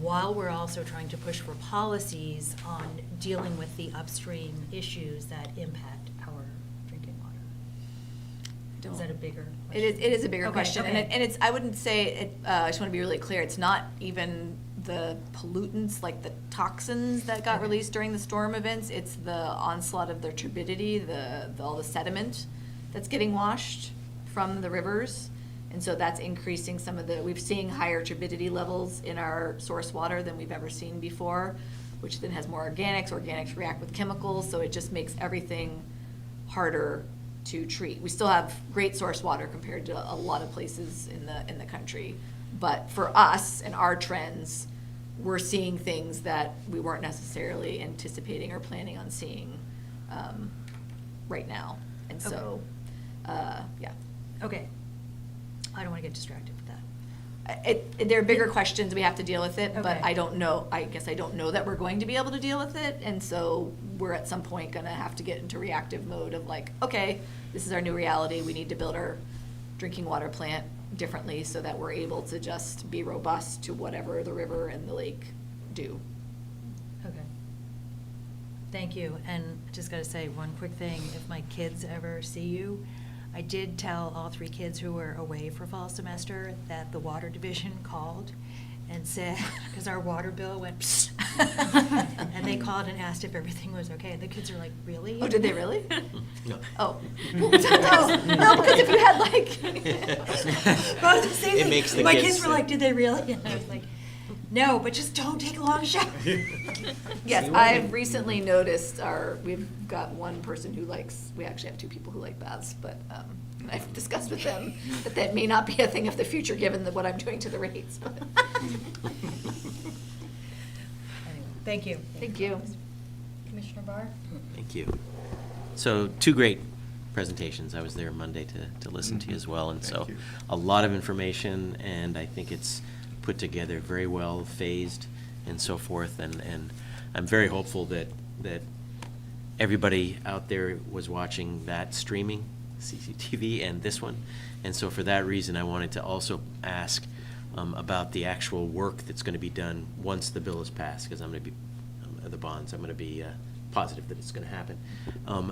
while we're also trying to push for policies on dealing with the upstream issues that impact our drinking water? Is that a bigger question? It is a bigger Okay, question, okay. and it's, I wouldn't say, I just want to be really clear, it's not even the pollutants, like the toxins that got released during the storm events, it's the onslaught of the turbidity, all the sediment that's getting washed from the rivers. And so that's increasing we're seeing higher turbidity levels in our source water than we've ever seen before, which then has more organics. Organics react with chemicals, so it just makes everything harder to treat. We still have great source water compared to a lot of places in the country. But for us and our trends, we're seeing things that we weren't necessarily anticipating or planning on seeing right now. And so, yeah. Okay. I don't want to get distracted with that. There are bigger questions, we have to deal with it, but Okay. I don't know, I guess I don't know that we're going to be able to deal with it, and so we're at some point gonna have to get into reactive mode of like, okay, this is our new reality, we need to build our drinking water plant differently so that we're able to just be robust to whatever the river and the lake do. Okay. Thank you, and I just gotta say one quick thing, if my kids ever see you, I did tell all 3 kids who were away for fall semester that the water division called and said, because our water bill went psst. And they called and asked if everything was okay. The kids are like, really? Oh, did they really? No. Oh. No, because if you had like. Well, I was just saying, It like, makes the my kids kids were sick. like, did they really? And I was like, no, but just don't take a long shower. Yes, I've recently noticed we've got one person who we actually have 2 people who like baths, but I've discussed with them that may not be a thing of the future given what I'm doing to the rates. but- Anyway, thank you. Thank you. Commissioner Barr? Thank you. So 2 great presentations. I was there Monday to listen to you as well, and so Thank you. a lot of information, and I think it's put together very well, phased, and so forth, and I'm very hopeful that everybody out there was watching that streaming, CCTV, and this one, and so for that reason, I wanted to also ask about the actual work that's going to be done once the bill is passed, because I'm going to be, the bonds, I'm going to be positive that it's going to happen.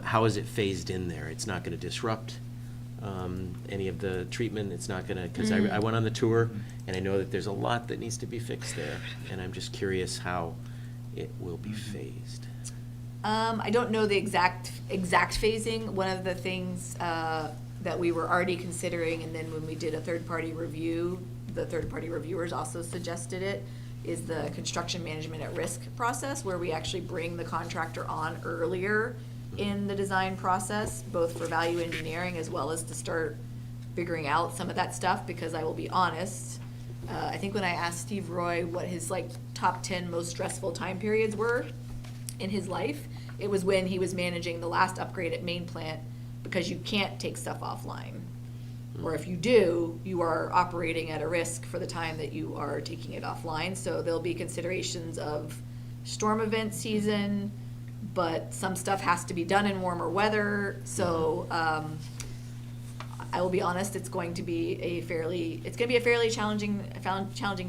How is it phased in there? It's not going to disrupt any of the treatment, it's not gonna, because I went on the tour, and I know that there's a lot that needs to be fixed there, and I'm just curious how it will be phased. I don't know the exact phasing. One of the things that we were already considering, and then when we did a third-party review, the third-party reviewers also suggested it, is the construction management at risk process, where we actually bring the contractor on earlier in the design process, both for value engineering as well as to start figuring out some of that stuff, because I will be honest, I think when I asked Steve Roy what his top 10 most stressful time periods were in his life, it was when he was managing the last upgrade at main plant, because you can't take stuff offline. Or if you do, you are operating at a risk for the time that you are taking it offline. So there'll be considerations of storm event season, but some stuff has to be done in warmer weather. So I will be honest, it's going to be a fairly challenging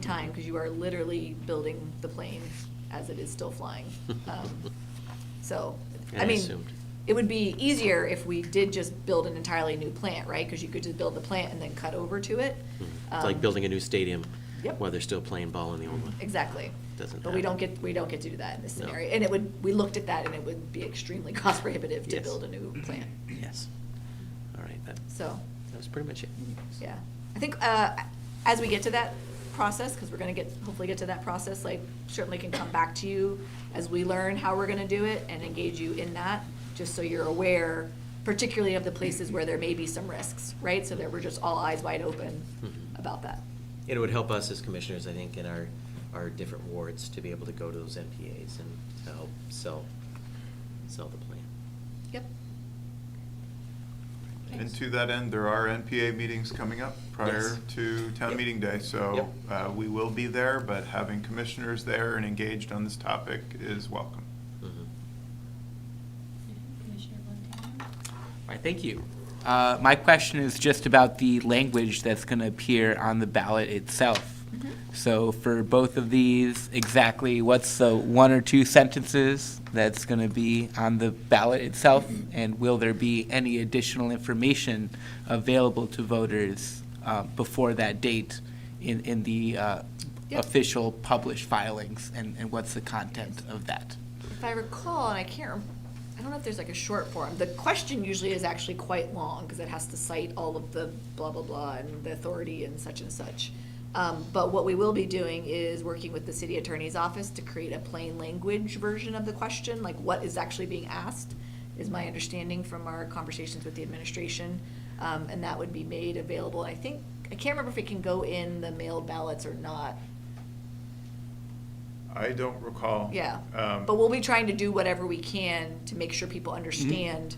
time, because you are literally building the plane as it is still flying. So, Yeah, I I mean, assumed. it would be easier if we did just build an entirely new plant, right? Because you could just build the plant and then cut over to it. It's like building a new stadium Yep. while they're still playing ball in the old one. Exactly. Doesn't But we don't happen. get to do that in this No. scenario. And we looked at that, and it would be extremely cost prohibitive to Yes. build a new plant. Yes. All right, that was pretty much it. Yeah. I think as we get to that process, because we're going to hopefully get to that process, certainly can come back to you as we learn how we're going to do it and engage you in that, just so you're aware, particularly of the places where there may be some risks, right? So that we're just all eyes wide open about that. It would help us as commissioners, I think, in our different wards to be able to go to those MPAs and to help sell the plan. Yep. And to that end, there are NPA meetings coming up prior Yes. to town Yep. meeting day. So we will be there, but having commissioners there and engaged on this topic is welcome. Mhm. Commissioner Montano? All right, thank you. My question is just about the language that's going to appear on the ballot itself. So for both of these, exactly what's the one or two sentences that's going to be on the ballot itself? And will there be any additional information available to voters before that date in the official published filings? And what's the content of that? If I recall, and I don't know if there's like a short form. The question usually is actually quite long because it has to cite all of the blah, blah, blah, and the authority and such and such. But what we will be doing is working with the city attorney's office to create a plain language version of the question, like what is actually being asked, is my understanding from our conversations with the administration. And that would be made available. I can't remember if it can go in the mailed ballots or not. I don't recall. Yeah, but we'll be trying to do whatever we can to make sure people understand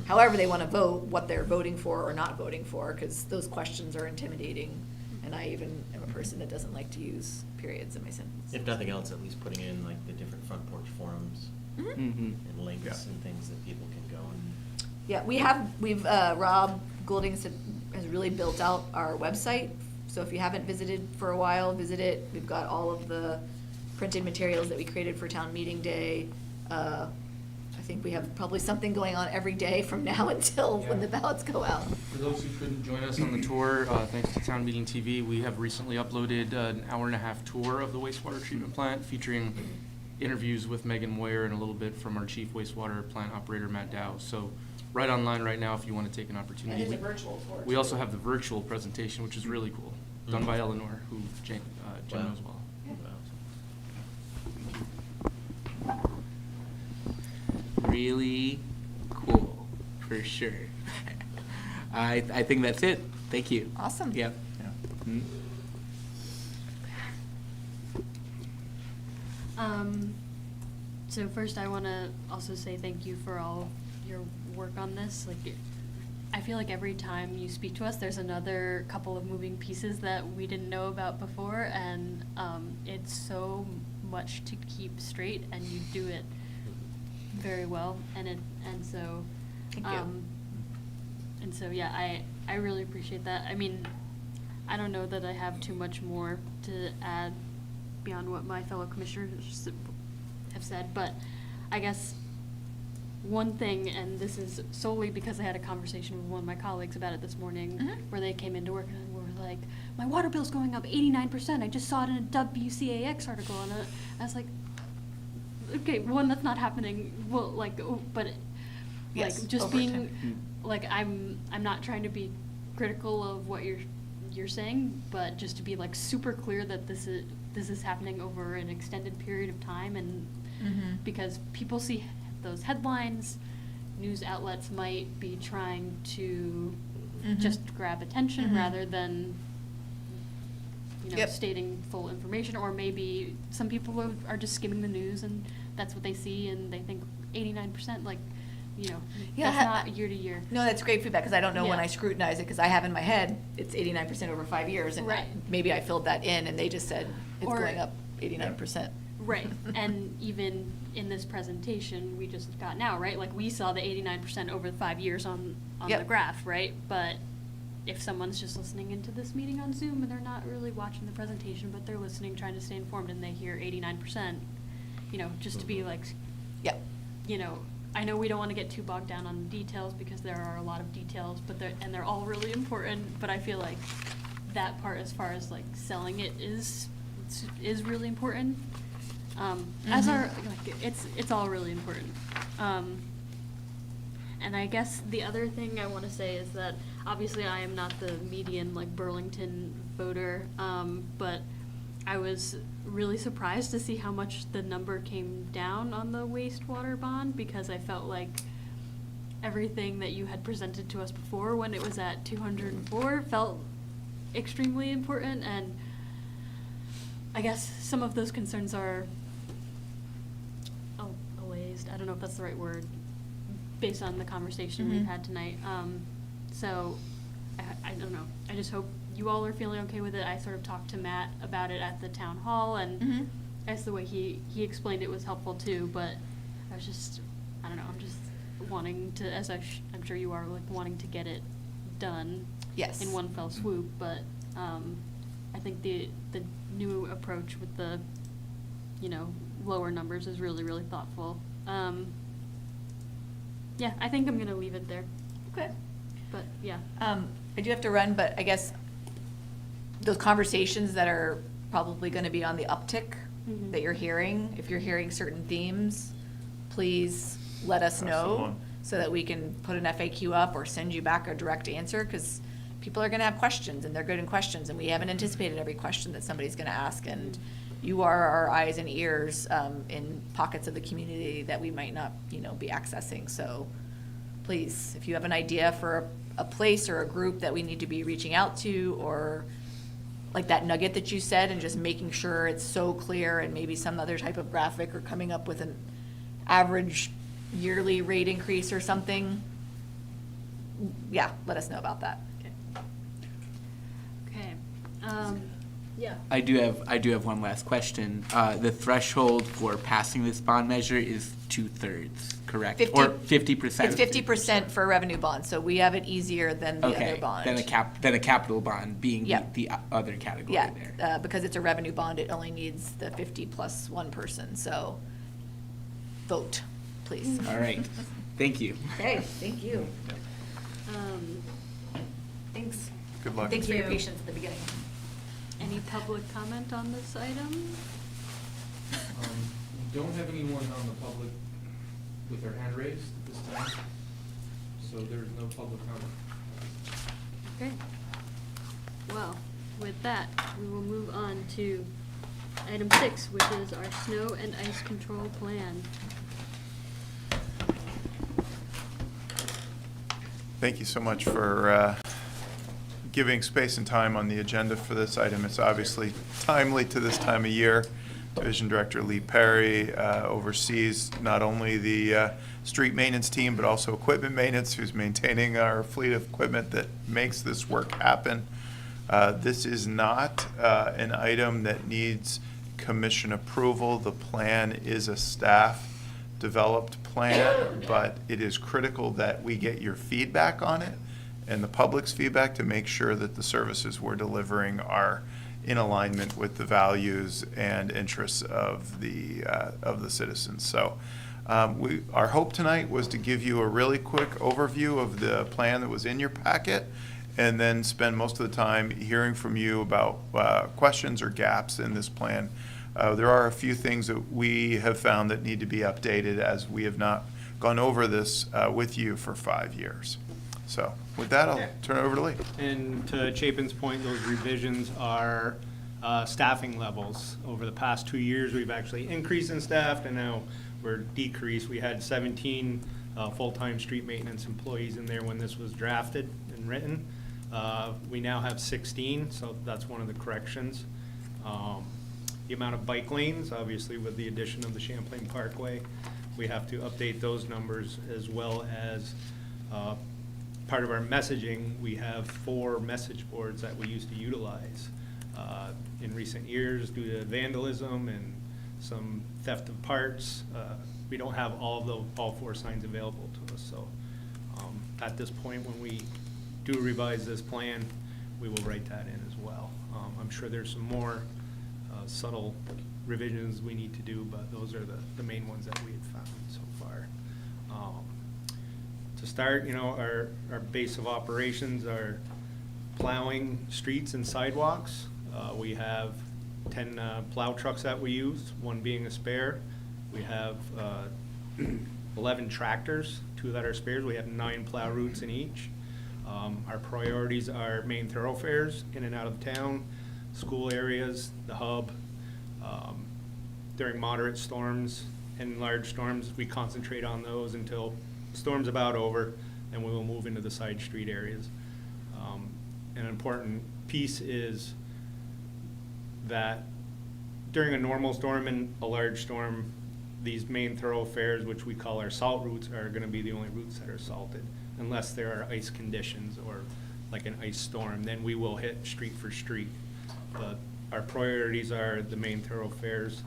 however they want to vote, what they're voting for or not voting for, because those questions are intimidating. And I even am a person that doesn't like to use periods in my sentences. If nothing else, at least putting in like the different front porch forums Mhm. and links Yeah. and things that people can go and. Yeah, we've, Rob Gouldings has really built out our website. So if you haven't visited for a while, visit it. We've got all of the printed materials that we created for town meeting day. I think we have probably something going on every day from now until when the ballots go out. For those who couldn't join us on the tour, thanks to Town Meeting TV, we have recently uploaded an hour-and-a-half tour of the wastewater treatment plant featuring interviews with Megan Moyer and a little bit from our chief wastewater plant operator, Matt Dow. So right online right now if you want to take an opportunity. And it's a virtual tour. We also have the virtual presentation, which is really cool, done by Eleanor, who Jim Wow. knows well. Really cool, for sure. I think that's it. Thank you. Awesome. Yeah. Mhm. So first I want to also say thank you for all your work on this. Like, I feel like every time you speak to us, there's another couple of moving pieces that we didn't know about before, and it's so much to keep straight, and you do it very well, and so. Thank you. And so, yeah, I really appreciate that. I mean, I don't know that I have too much more to add beyond what my fellow commissioners have said, but I guess one thing, and this is solely because I had a conversation with one of my colleagues about it this morning, where they came into work and were like, my water bill's going up 89%. I just saw it in a WCAX article, and I was like, okay, one, that's not happening. Well, like, but Yes, like just over being time. like, I'm not trying to be critical of what you're saying, but just to be like super clear that this is happening over an extended period of time, and because people see those headlines, news outlets might be trying to just grab attention rather than Yep. stating full information, or maybe some people are just skimming the news and that's what they see and they think 89%, like, Yeah, that's not year to year. No, that's great feedback, because I don't know when Yeah. I scrutinize it, because I have in my head, it's 89% over 5 years, and Right. maybe I filled that in, and they just said it's Or- going up 89%. Right, and even in this presentation we just got now, right, like, we saw the 89% over the 5 years on Yep. the graph, right? But if someone's just listening into this meeting on Zoom and they're not really watching the presentation, but they're listening, trying to stay informed, and they hear 89%, just to be like, Yep. I know we don't want to get too bogged down on details because there are a lot of details, but they're all really important, but I feel like that part, as far as like selling it, is really important. As are, like, it's all really important. And I guess the other thing I want to say is that obviously I am not the median, like, Burlington voter, but I was really surprised to see how much the number came down on the wastewater bond, because I felt like everything that you had presented to us before when it was at 204 felt extremely important, and I guess some of those concerns are allayed. I don't know if that's the right word, based on the conversation we've had tonight. So, I don't know, I just hope you all are feeling okay with it. I sort of talked to Matt about it at the town hall, and Mhm. that's the way he explained it was helpful too, but I was just, I don't know, I'm just wanting to, as I'm sure you are, like, wanting to get it done Yes. in one fell swoop, but, I think the new approach with the, lower numbers is really, really thoughtful. Yeah, I think I'm gonna leave it there, Okay. but, yeah. I do have to run, but I guess those conversations that are probably gonna be on the uptick Mhm. that you're hearing, if you're hearing certain themes, please let us Pass them know on. so that we can put an FAQ up or send you back a direct answer, because people are gonna have questions, and they're good in questions, and we haven't anticipated every question that somebody's gonna ask, and you are our eyes and ears in pockets of the community that we might not, be accessing. So please, if you have an idea for a place or a group that we need to be reaching out to, or like that nugget that you said, and just making sure it's so clear, and maybe some other type of graphic, or coming up with an average yearly rate increase or something, yeah, let us know about that. Okay, yeah. I do have one last question. The threshold for passing this bond measure is 2/3, correct? 50 Or 50%? It's 50% for a revenue bond, so we have it easier than the other Okay, bond. then a capital bond being Yep. the other category Yeah, there. because it's a revenue bond, it only needs the 50 plus one person, so vote, please. All right, thank you. Okay, thank you. Um, Thanks. Good luck. Thanks for your Thank you. patience at the beginning. Any public comment on this item? We don't have anyone on the public with their hand raised at this time, so there's no public comment. Okay. Well, with that, we will move on to item 6, which is our snow and ice control plan. Thank you so much for giving space and time on the agenda for this item. It's obviously timely to this time of year. Division Director Lee Perry oversees not only the street maintenance team, but also equipment maintenance, who's maintaining our fleet of equipment that makes this work happen. This is not an item that needs commission approval. The plan is a staff-developed plan, but it is critical that we get your feedback on it and the public's feedback to make sure that the services we're delivering are in alignment with the values and interests of the citizens. So our hope tonight was to give you a really quick overview of the plan that was in your packet, and then spend most of the time hearing from you about questions or gaps in this plan. There are a few things that we have found that need to be updated, as we have not gone over this with you for 5 years. So with that, I'll turn it over to Lee. And to Chapin's point, those revisions are staffing levels. Over the past 2 years, we've actually increased in staff, and now we're decreased. We had 17 full-time street maintenance employees in there when this was drafted and written. We now have 16, so that's one of the corrections. The amount of bike lanes, obviously with the addition of the Champlain Parkway, we have to update those numbers, as well as part of our messaging. We have 4 message boards that we used to utilize in recent years due to vandalism and some theft of parts. We don't have all 4 signs available to us, so at this point, when we do revise this plan, we will write that in as well. I'm sure there's some more subtle revisions we need to do, but those are the main ones that we have found so far. To start, our base of operations are plowing streets and sidewalks. We have 10 plow trucks that we use, 1 being a spare. We have 11 tractors, 2 that are spares. We have 9 plow routes in each. Our priorities are main thoroughfares in and out of town, school areas, the hub. During moderate storms and large storms, we concentrate on those until the storm's about over, and we will move into the side street areas. An important piece is that during a normal storm and a large storm, these main thoroughfares, which we call our salt routes, are going to be the only routes that are salted, unless there are ice conditions or like an ice storm, then we will hit street for street. But our priorities are the main thoroughfares.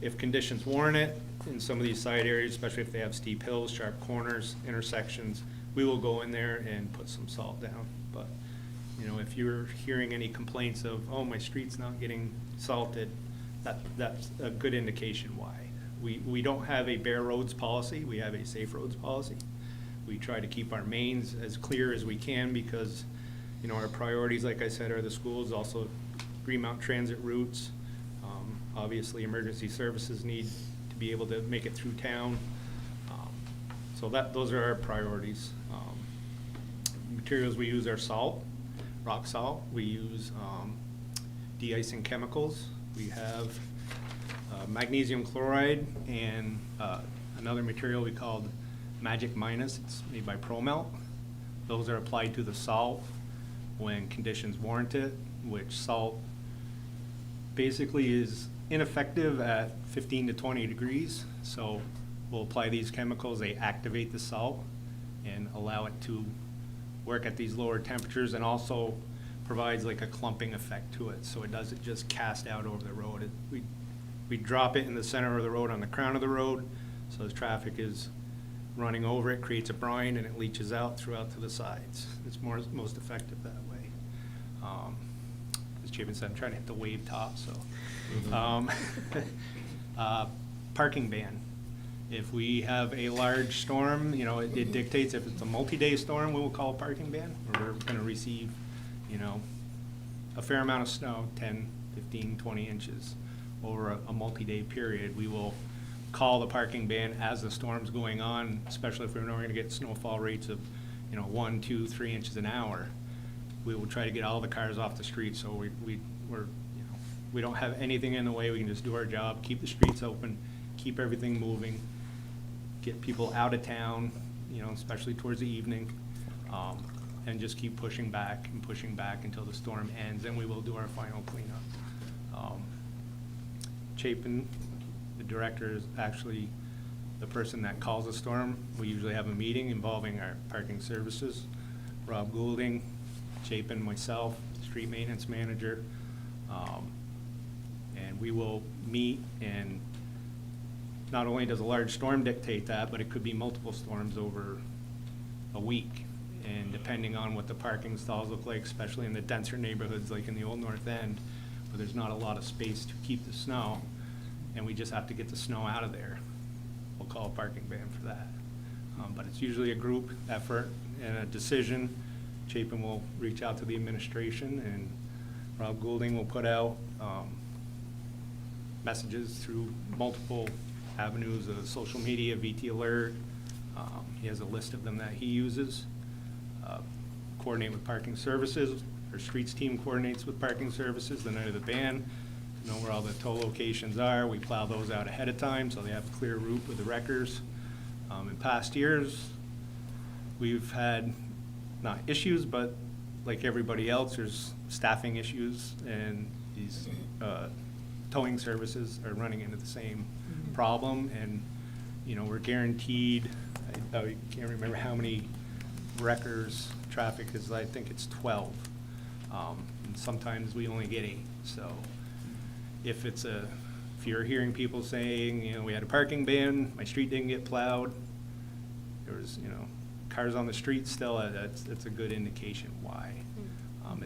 If conditions warrant it, in some of these side areas, especially if they have steep hills, sharp corners, intersections, we will go in there and put some salt down. But, you know, if you're hearing any complaints of, oh, my street's not getting salted, that's a good indication why. We don't have a bare roads policy, we have a safe roads policy. We try to keep our mains as clear as we can because, you know, our priorities, like I said, are the schools, also Greenmount transit routes. Obviously, emergency services need to be able to make it through town. So those are our priorities. Materials we use are salt, rock salt. We use de-icing chemicals. We have magnesium chloride and another material we called Magic Minus. It's made by ProMelt. Those are applied to the salt when conditions warrant it, which salt basically is ineffective at 15 to 20 degrees. So we'll apply these chemicals, they activate the salt and allow it to work at these lower temperatures, and also provides like a clumping effect to it, so it doesn't just cast out over the road. We drop it in the center of the road on the crown of the road, so as traffic is running over it, creates a brine and it leaches out throughout to the sides. It's most effective that way. As Chapin said, I'm trying to hit the wave top, so. Parking ban. If we have a large storm, you know, it dictates if it's a multi-day storm, we will call a parking ban, or we're gonna receive, you know, a fair amount of snow, 10, 15, 20 inches over a multi-day period. We will call the parking ban as the storm's going on, especially if we're not gonna get snowfall rates of, you know, 1, 2, 3 inches an hour. We will try to get all the cars off the street, so we're, you know, we don't have anything in the way. We can just do our job, keep the streets open, keep everything moving, get people out of town, you know, especially towards the evening, and just keep pushing back until the storm ends, and we will do our final cleanup. Chapin, the director, is actually the person that calls a storm. We usually have a meeting involving our parking services, Rob Goulding, Chapin, myself, street maintenance manager, and we will meet, and not only does a large storm dictate that, but it could be multiple storms over a week. And depending on what the parking stalls look like, especially in the denser neighborhoods like in the Old North End, where there's not a lot of space to keep the snow, and we just have to get the snow out of there, we'll call a parking ban for that. But it's usually a group effort and a decision. Chapin will reach out to the administration, and Rob Goulding will put out messages through multiple avenues of social media, VT Alert. He has a list of them that he uses. Coordinate with parking services. Our streets team coordinates with parking services the night of the ban to know where all the tow locations are. We plow those out ahead of time so they have a clear route with the wreckers. In past years, we've had not issues, but like everybody else, there's staffing issues, and these towing services are running into the same problem. And, you know, we're guaranteed, I can't remember how many wreckers. Traffic is, I think it's 12. And sometimes we only get 8. So if you're hearing people saying, you know, we had a parking ban, my street didn't get plowed, there was, you know, cars on the street still, that's a good indication why.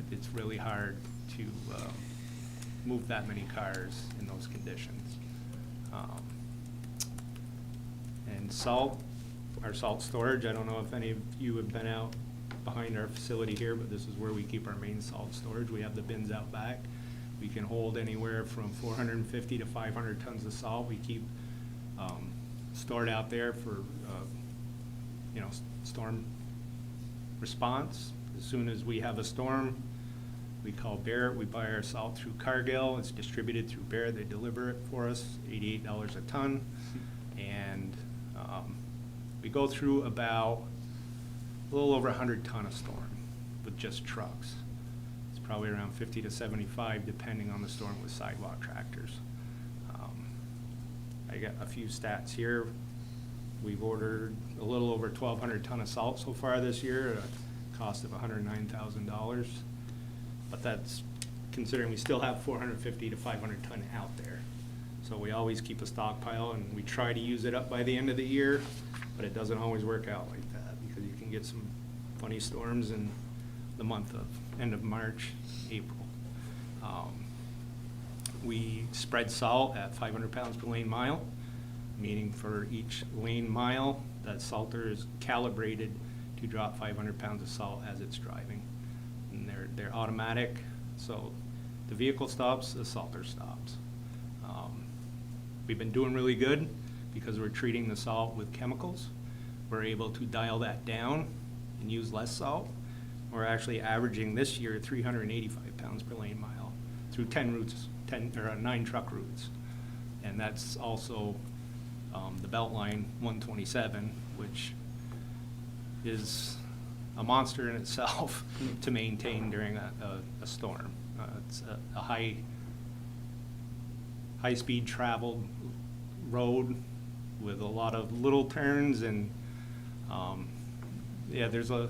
It's really hard to move that many cars in those conditions. And salt, our salt storage, I don't know if any of you have been out behind our facility here, but this is where we keep our main salt storage. We have the bins out back. We can hold anywhere from 450 to 500 tons of salt. We keep stored out there for, you know, storm response. As soon as we have a storm, we call Barrett. We buy our salt through Cargill. It's distributed through Barrett. They deliver it for us, $88 a ton. And we go through about a little over 100 ton a storm with just trucks. It's probably around 50 to 75 depending on the storm with sidewalk tractors. I got a few stats here. We've ordered a little over 1,200 ton of salt so far this year at a cost of $109,000. But that's considering we still have 450 to 500 ton out there. So we always keep a stockpile, and we try to use it up by the end of the year, but it doesn't always work out like that because you can get some funny storms in the end of March, April. We spread salt at 500 pounds per lane mile, meaning for each lane mile, that salter is calibrated to drop 500 pounds of salt as it's driving. And they're automatic, so the vehicle stops, the salter stops. We've been doing really good because we're treating the salt with chemicals. We're able to dial that down and use less salt. We're actually averaging this year 385 pounds per lane mile through 9 truck routes. And that's also the Beltline 127, which is a monster in itself to maintain during a storm. It's a high-speed traveled road with a lot of little turns, and yeah, it's a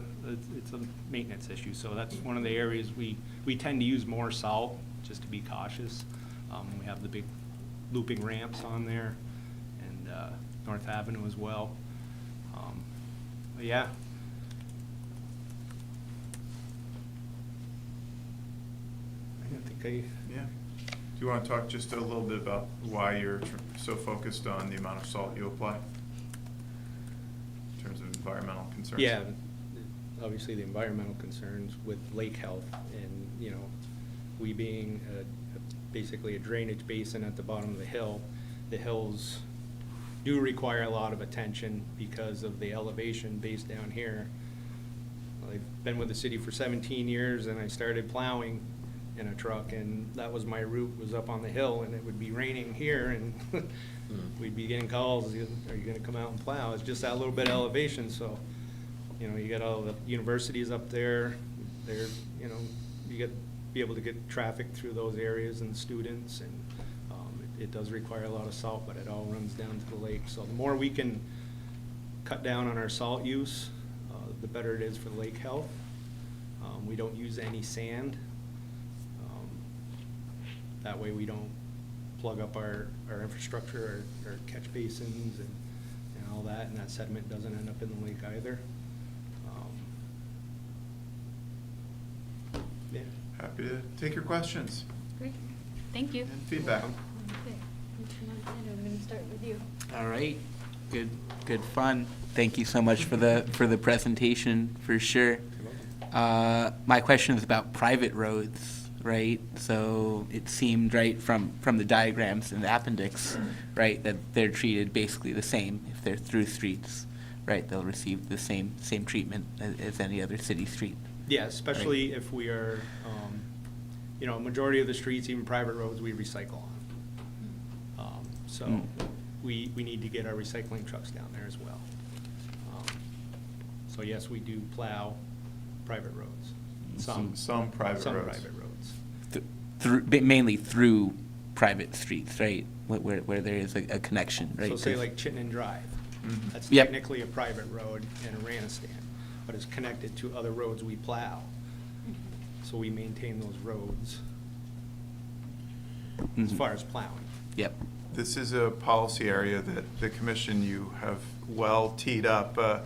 maintenance issue. So that's one of the areas we tend to use more salt just to be cautious. We have the big looping ramps on there, and North Avenue as well. But yeah. I think Yeah. Do you want to talk just a little bit about why you're so focused on the amount of salt you apply in terms of environmental concerns? Yeah, obviously the environmental concerns with lake health, and, you know, we being basically a drainage basin at the bottom of the hill, the hills do require a lot of attention because of the elevation based down here. I've been with the city for 17 years, and I started plowing in a truck, and that was my route, was up on the hill, and it would be raining here, and we'd be getting calls, are you gonna come out and plow? It's just that little bit of elevation, so, you know, you got all the universities up there, you know, you get, be able to get traffic through those areas and students, and it does require a lot of salt, but it all runs down to the lake. So the more we can cut down on our salt use, the better it is for lake health. We don't use any sand. That way we don't plug up our infrastructure, our catch basins and all that, and that sediment doesn't end up in the lake either. Yeah. Happy to take your questions Great, thank you. and feedback. Okay, Mr. Montana, we're gonna start with you. All right, good fun. Thank you so much for the presentation, for sure. My question is about private roads, right? So it seemed, right, from the diagrams in the appendix, right, that they're treated basically the same. If they're through streets, right, they'll receive the same treatment as any other city street. Yeah, especially if we are, you know, a majority of the streets, even private roads, we recycle on. So we need to get our recycling trucks down there as well. So yes, we do plow private roads. Some private Some roads. private roads. Mainly through private streets, right, where there is a connection, right? So say 'Cause- like Chittenden Drive. Mhm. That's Yep. technically a private road and a Ranistan, but it's connected to other roads we plow. So we maintain those roads as Mhm. far as plowing. Yep. This is a policy area that the commission, you have well teed up a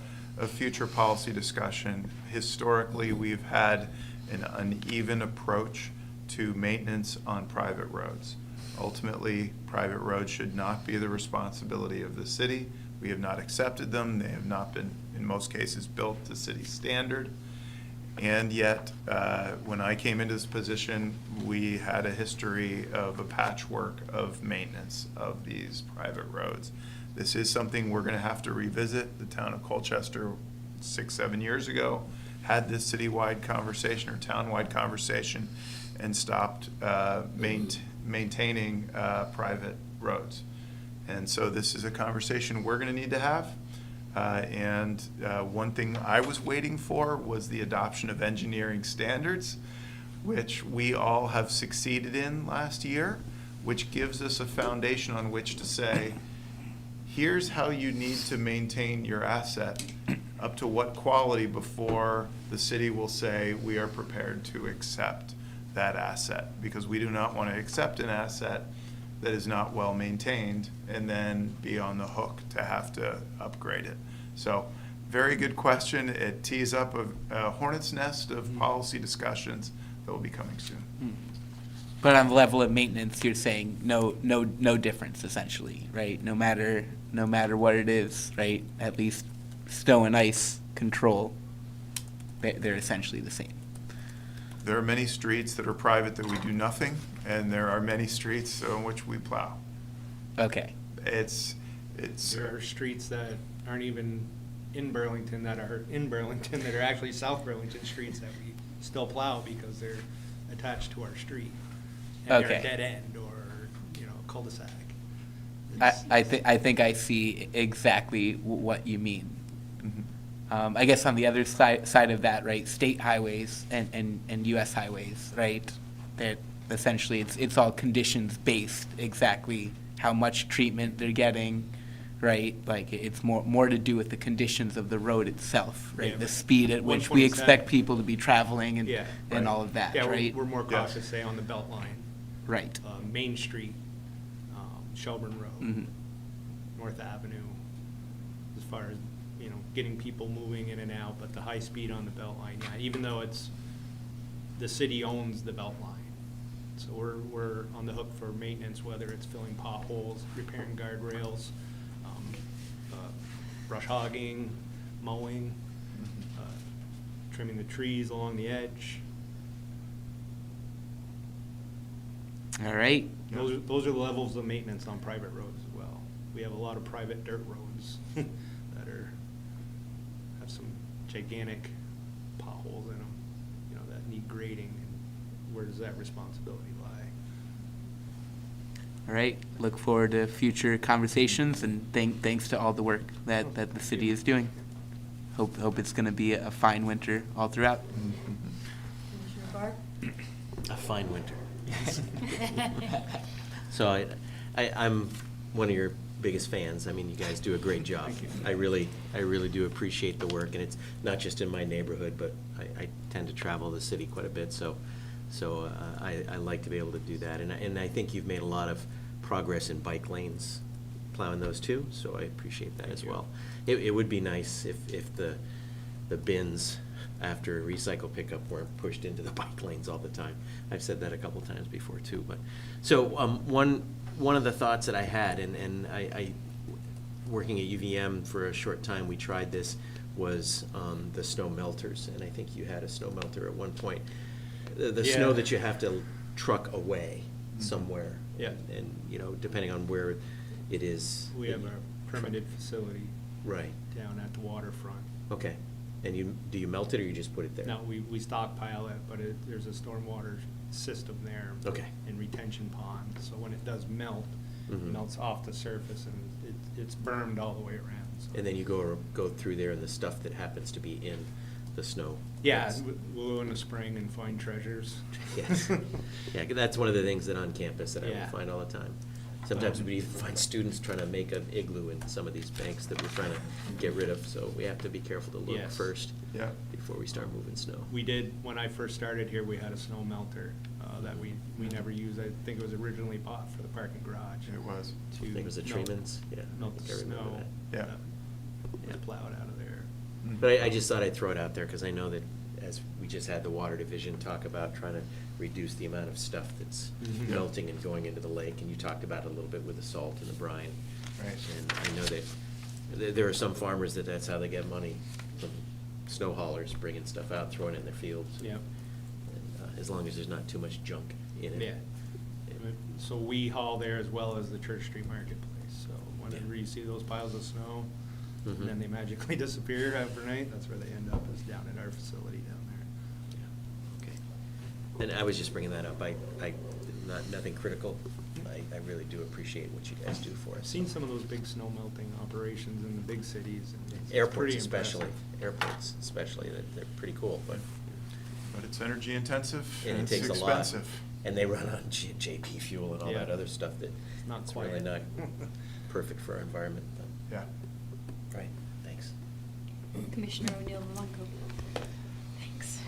future policy discussion. Historically, we've had an uneven approach to maintenance on private roads. Ultimately, private roads should not be the responsibility of the city. We have not accepted them. They have not been, in most cases, built to city standard. And yet, when I came into this position, we had a history of a patchwork of maintenance of these private roads. This is something we're going to have to revisit. The town of Colchester, 6-7 years ago, had this citywide conversation or townwide conversation and stopped maintaining private roads. And so this is a conversation we're going to need to have. And one thing I was waiting for was the adoption of engineering standards, which we all have succeeded in last year, which gives us a foundation on which to say, here's how you need to maintain your asset, up to what quality before the city will say, we are prepared to accept that asset. Because we do not want to accept an asset that is not well maintained and then be on the hook to have to upgrade it. So, very good question. It tees up a hornet's nest of policy discussions that will be coming soon. But on the level of maintenance, you're saying no difference essentially, right? No matter what it is, right? At least snow and ice control, they're essentially the same. There are many streets that are private that we do nothing, and there are many streets on which we plow. Okay. It's, There are streets that aren't even in Burlington that are actually South Burlington streets that we still plow because they're attached to our street. And they're Okay. a dead end or, cul-de-sac. I think I see exactly what you mean. Mhm. I guess on the other side of that, right, state highways and US highways, right, that essentially it's all conditions based, exactly how much treatment they're getting, right? Like it's more to do with the conditions of the road itself, right? Yeah, The but speed at which we 127 expect people to be traveling and Yeah. and all of that, Yeah, right? we're more Yeah. cautious, say, on the Beltline, Right. Main Street, Shelburne Road, Mhm. North Avenue, as far as, getting people moving in and out, but the high speed on the Beltline, yeah, even though the city owns the Beltline. So we're on the hook for maintenance, whether it's filling potholes, repairing guardrails, brush hogging, mowing, trimming the trees along the edge. All right. Those are the levels of maintenance on private roads as well. We have a lot of private dirt roads that have some gigantic potholes in them, that need grading. And where does that responsibility lie? All right. Look forward to future conversations, and thanks to all the work that the city is doing. Hope it's going to be a fine winter all throughout. Commissioner Barr? A fine winter. So I'm one of your biggest fans. I mean, you guys do a great job. Thank you. I really do appreciate the work, and it's not just in my neighborhood, but I tend to travel the city quite a bit, so I like to be able to do that. And I think you've made a lot of progress in bike lanes, plowing those too, so I appreciate that Thank as you. well. It would be nice if the bins after recycle pickup weren't pushed into the bike lanes all the time. I've said that a couple times before too, but, so, one of the thoughts that I had, and I working at UVM for a short time, we tried this, was, the snow melters, and I think you had a snow melter at one point. The snow Yeah. that you have to truck away somewhere. Yeah. And, depending on where it is. We have a permitted facility Right, down at the waterfront. okay. And do you melt it, or you just put it there? No, we stockpile it, but there's a stormwater system there. Okay. And retention pond, so when it does melt, it Mhm. melts off the surface and it's bermed all the way around, so. And then you go through there, and the stuff that happens to be in the snow. Yeah, that's- we'll go in the spring and find treasures. Yes. Yeah, that's one of the things that on campus that I Yeah. would find all the time. Sometimes we even find students trying to make an igloo in some of these banks that we're trying to get rid of, so we have to be careful to look Yes. first Yeah. before we start moving snow. We did, when I first started here, we had a snow melter that we never used. I think it was originally bought for the parking garage. It was. I think it was the melt- Tremans, yeah. Melt I the think I remember snow. that. Yeah. Was plowed out of there. But I just thought I'd throw it out there, because I know that as we just had the water division talk about trying to reduce the amount of stuff that's Mhm. Yeah. melting and going into the lake, and you talked about it a little bit with the salt and the brine. Right. And I know that there are some farmers that's how they get money, from snow haulers bringing stuff out, throwing it in their fields. Yeah. And, as long as there's not too much junk in it. Yeah. So we haul there as well as the Church Street Marketplace, so whenever you see those piles of snow, Mhm. and then they magically disappear overnight, that's where they end up, is down at our facility down there. Yeah. Okay. And I was just bringing that up. Nothing critical. I really do appreciate what you guys do for I've us. seen some of those big snow melting operations in the big cities, and it's Airports pretty especially, impressive. airports especially, they're pretty cool, but. But it's energy intensive And it it's takes a lot. expensive. And they run on JP fuel and all that Yeah. other stuff that It's not it's really quiet. not perfect for our environment. But Yeah. Right, thanks. Commissioner O'Neill Malonco. Thanks.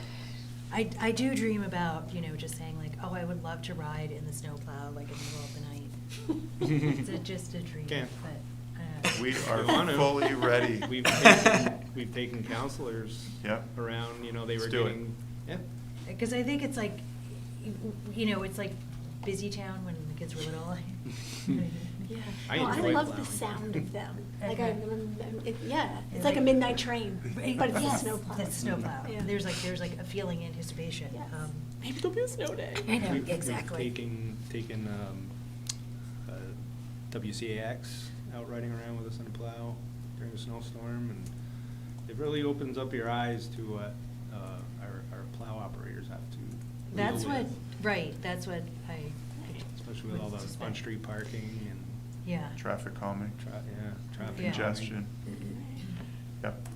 I do dream about, just saying like, oh, I would love to ride in the snowplow, like in the middle of the night. It's just a dream, Can't. but, We You are want to. fully ready. We've taken counselors Yep. around, they were Let's do it. getting, yeah. because I think it's like, it's like busy town when the kids were little. Yeah. I No, I enjoy love the plowing. sound of them. Like, Okay. yeah, it's Yeah, like a like- midnight train, but it's a Yes, snowplow. That's snowplow. Yeah. There's like a feeling anticipation. Yes. Maybe there'll be a snow day. I know, We've exactly. taken WCAX out riding around with us on a plow during a snowstorm, and it really opens up your eyes to what our plow operators have to deal That's what, with, right, that's what I. especially with all the suspect. on-street parking and Yeah. Traffic calming. traffic Yeah. Congestion. Yep.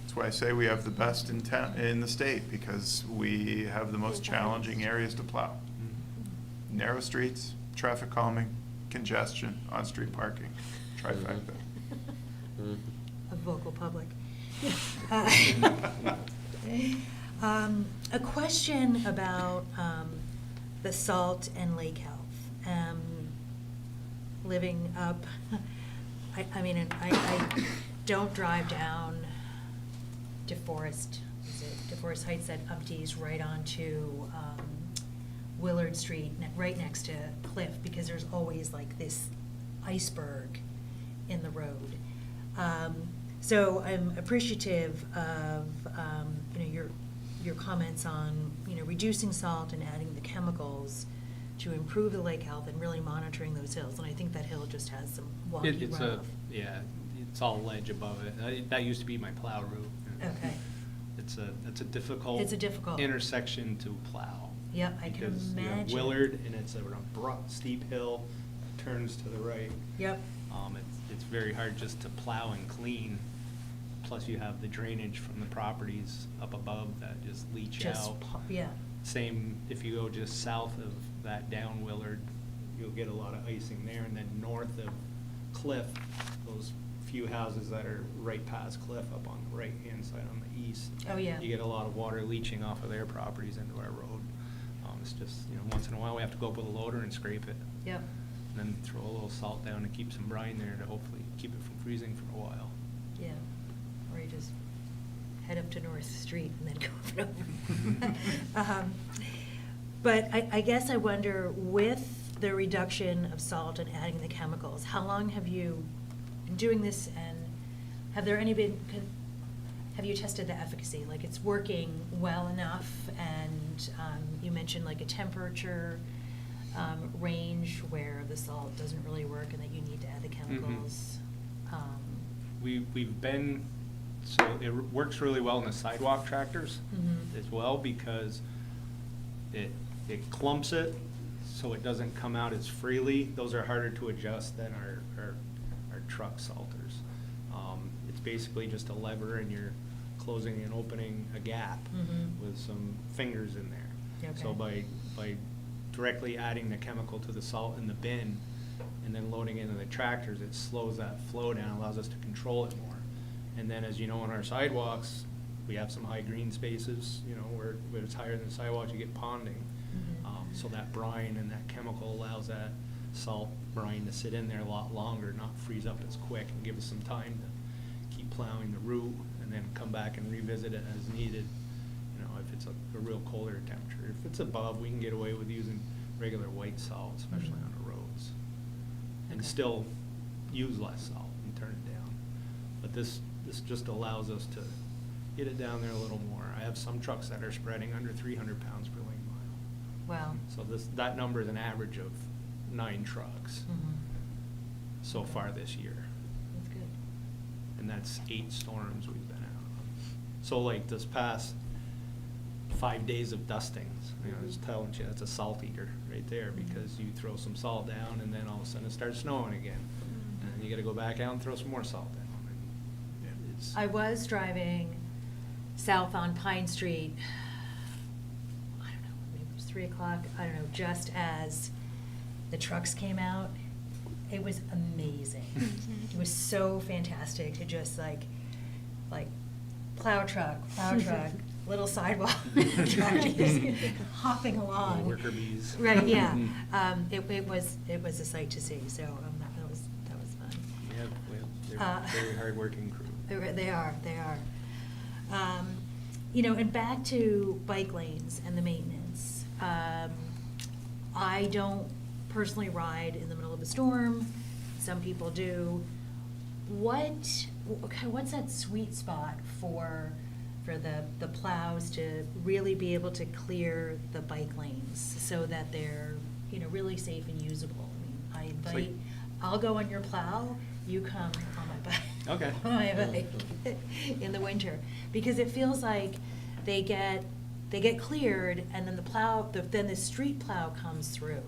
That's why I say we have the best in town, in the state, because we have the most challenging areas to plow. Mhm. Narrow streets, traffic calming, congestion, on-street parking, trifecta. Mhm. A vocal public. A question about the salt and lake health. Living up, I don't drive down DeForest, is it DeForest Heights that empties right onto Willard Street, right next to Cliff, because there's always like this iceberg in the road. So I'm appreciative of, your comments on, reducing salt and adding the chemicals to improve the lake health and really monitoring those hills. And I think that hill just has some wonky It's runoff. it's all ledge above it. That used to be my plow route. Okay. It's a difficult. It's a difficult- intersection to plow. Yep, I can Because you have imagine. Willard, and it's a abrupt, steep hill, turns to the right. Yep. It's very hard just to plow and clean. Plus you have the drainage from the properties up above that just leach Just, out. yeah. Same, if you go just south of that down Willard, you'll get a lot of icing there, and then north of Cliff, those few houses that are right past Cliff up on the right-hand side on the east. Oh, yeah. You get a lot of water leaching off of their properties into our road. It's just, once in a while, we have to go up with a loader and scrape it. Yep. And then throw a little salt down to keep some brine there to hopefully keep it from freezing for a while. Yeah, or you just head up to North Street and then go over. But I guess I wonder, with the reduction of salt and adding the chemicals, how long have you been doing this, and have you tested the efficacy? Like, it's working well enough, and you mentioned like a temperature range where the salt doesn't really work and that you need to add the chemicals. We've been, so it works really well in the sidewalk tractors Mhm. as well, because it clumps it, so it doesn't come out as freely. Those are harder to adjust than our truck salters. It's basically just a lever, and you're closing and opening a gap Mhm. with some fingers in there. So Okay. by directly adding the chemical to the salt in the bin and then loading it into the tractors, it slows that flow down, allows us to control it more. And then, as you know, on our sidewalks, we have some high green spaces, where it's higher than the sidewalks, you get ponding. Mhm. So that brine and that chemical allows that salt brine to sit in there a lot longer, not freeze up as quick, and give us some time to keep plowing the route and then come back and revisit it as needed. If it's a real colder temperature. If it's above, we can get away with using regular white salt, especially Mhm. on the roads. And Okay. still use less salt and turn it down. But this just allows us to get it down there a little more. I have some trucks that are spreading under 300 pounds per lane mile. Wow. So that number is an average of 9 trucks Mhm. so far this year. That's good. And that's 8 storms we've been out on. So like this past 5 days of dustings, it's telling you that's a salt eater right there, because you throw some salt down and then all of a sudden it starts snowing again. And then you gotta go back out and throw some more salt down. And it's, I was driving south on Pine Street, I don't know, maybe it was 3 o'clock, I don't know, just as the trucks came out, It was amazing. It was so fantastic to just like plow truck, little sidewalk tractors hopping along. Worker bees. Right, yeah. It was a sight to see, so that was fun. They're very hardworking crew. They are. You know, and back to bike lanes and the maintenance. I don't personally ride in the middle of a storm. Some people do. What's that sweet spot for the plows to really be able to clear the bike lanes so that they're, you know, really safe and usable? I mean, I invite, I'll go on your plow, you come on my bike. Okay. On my bike in the winter, because it feels like they get cleared, and then then the street plow comes through,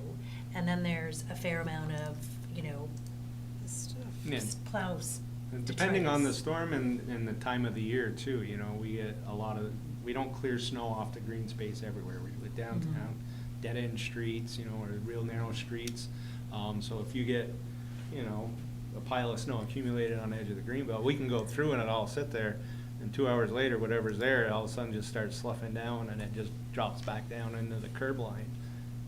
and then there's a fair amount of, you know, Yeah. plows. Depending on the detritus. storm and the time of the year too, you know, we get we don't clear snow off the green space everywhere. We do it downtown, dead end streets, you know, or real narrow streets. So if you get, you know, a pile of snow accumulated on the edge of the green belt, we can go through and it all sit there, and 2 hours later, whatever's there, all of a sudden just starts sloughing down, and it just drops back down into the curb line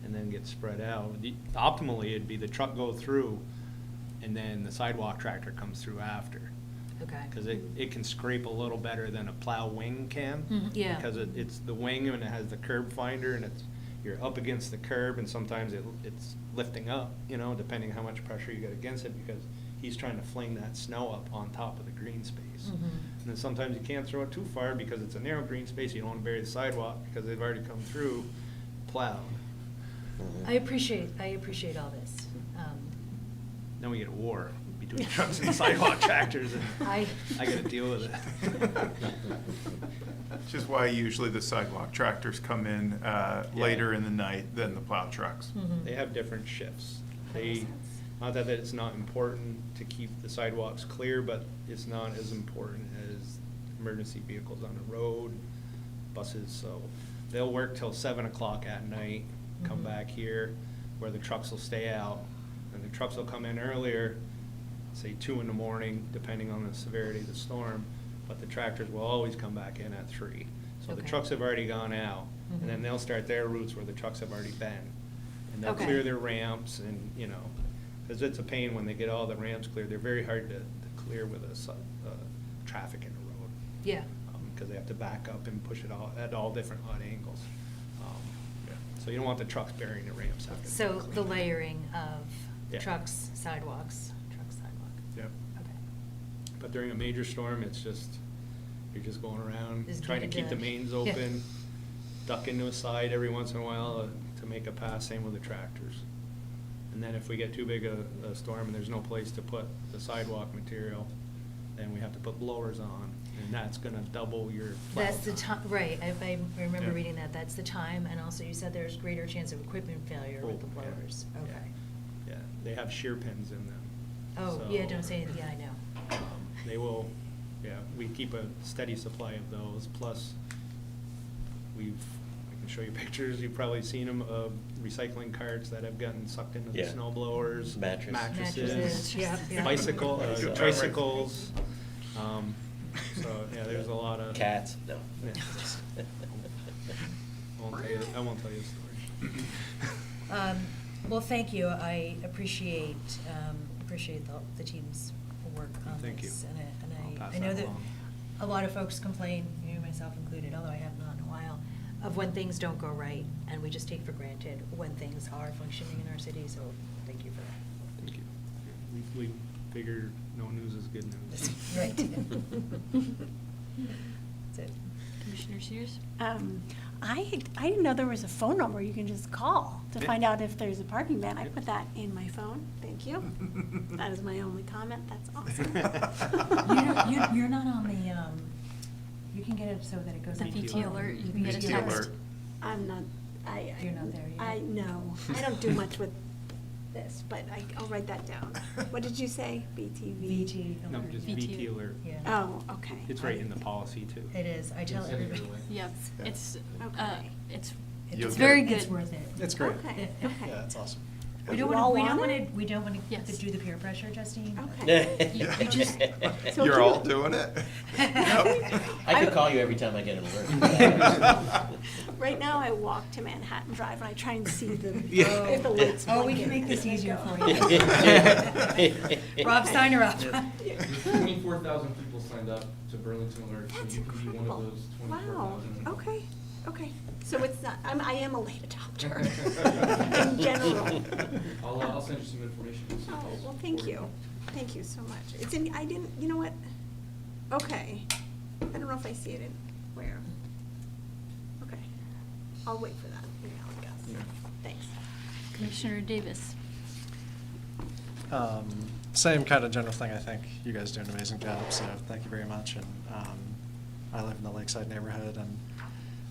and then gets spread out. Optimally, it'd be the truck go through, and then the sidewalk tractor comes through after. Okay. Because it can scrape a little better than a plow wing can. Yeah. Because it's the wing, and it has the curb finder, and you're up against the curb, and sometimes it's lifting up, you know, depending how much pressure you get against it, because he's trying to fling that snow up on top of the green space. Mhm. And then sometimes you can't throw it too far because it's a narrow green space, you don't want to bury the sidewalk, because they've already come through plowed. I appreciate all this. Then we get a war between trucks and sidewalk tractors, and I gotta deal with it. Which is why usually the sidewalk tractors come in later in the night than the plow trucks. They have different shifts. That makes sense. Not that it's not important to keep the sidewalks clear, but it's not as important as emergency vehicles on the road, buses, so they'll work till 7 o'clock at night, come Mhm. back here, where the trucks will stay out, and the trucks will come in earlier, say 2 in the morning, depending on the severity of the storm, but the tractors will always come back in at 3. So the Okay. trucks have already gone out, and then Mhm. they'll start their routes where the trucks have already been. And they'll Okay. clear their ramps, and, you know, because it's a pain when they get all the ramps cleared. They're very hard to clear with traffic in the road. Yeah. Because they have to back up and push it all at all different odd angles. So you don't want the trucks burying the ramps after. So the layering of Yeah. trucks, sidewalks, sidewalk. Yep. Okay. But during a major storm, you're just going around, Just trying to need keep the to- mains yeah. open, duck into a side every once in a while to make a pass, same with the tractors. And then if we get too big a storm and there's no place to put the sidewalk material, then we have to put blowers on, and that's gonna double your plow That's the time, right, I remember Yeah. reading that, that's the time, and also you said there's greater chance of equipment failure with the Oh, yeah. blowers. Yeah. Okay. Yeah, they have shear pins in them. Oh, yeah, So, don't say anything, yeah, I know. They will, yeah, we keep a steady supply of those, plus I can show you pictures, you've probably seen them, of recycling carts that have gotten sucked into the Yeah. snow blowers. Mattresses. Mattresses, yeah, yeah. Tricycles. So, yeah, there's a lot of. Cats, no. Yeah. I won't tell you a story. Well, thank you, I appreciate the team's work on this. Thank you. And I'll pass I know that that along. a lot of folks complain, you, myself included, although I have not in a while, of when things don't go right, and we just take for granted when things are functioning in our city, so thank you for that. Thank you. We figure no news is good news. Right. That's it. Commissioner Sears? I didn't know there was a phone number you can just call to Yeah. find out if there's a parking ban. I Yeah. put that in my phone. Thank you. That is my only comment. That's awesome. You're not on the, you can get it so that it goes The on. VT alert, you can get a VT text. alert. I'm not, You're not there yet? I know. I don't do much with this, but I'll write that down. What did you say? BTV? VT No, alert. just yeah. VT alert. Yeah. Oh, okay. It's right in the policy too. It is, I tell everybody. Yep, it's, Okay. it's You'll it's get very it. good. It's worth it. It's great. Okay, okay. Yeah, it's awesome. We You don't all want want to, it? we don't want Yes. to do the peer pressure, Justine. Okay. You just, So You're do- all doing it? Yep. I could call you every time I get an alert. Right now, I walk to Manhattan Drive and I try and see the, Yeah. if the lights. Oh, we blinking can make this as I easier go. for you. Rob Steiner up. There's 24,000 people signed up to Burlington Alert, so That's you can be one of incredible. those Wow, 24,000. okay. So it's not, I am a late adopter in general. I'll send you some information. Oh, well, thank you. Thank you so much. It's in, I didn't, you know what? Okay. I don't know if I see it in, where? Okay. I'll wait for that email, I guess. Thanks. Commissioner Davis. Same kind of general thing. I think you guys do an amazing job, so thank you very much. And I live in the Lakeside neighborhood, and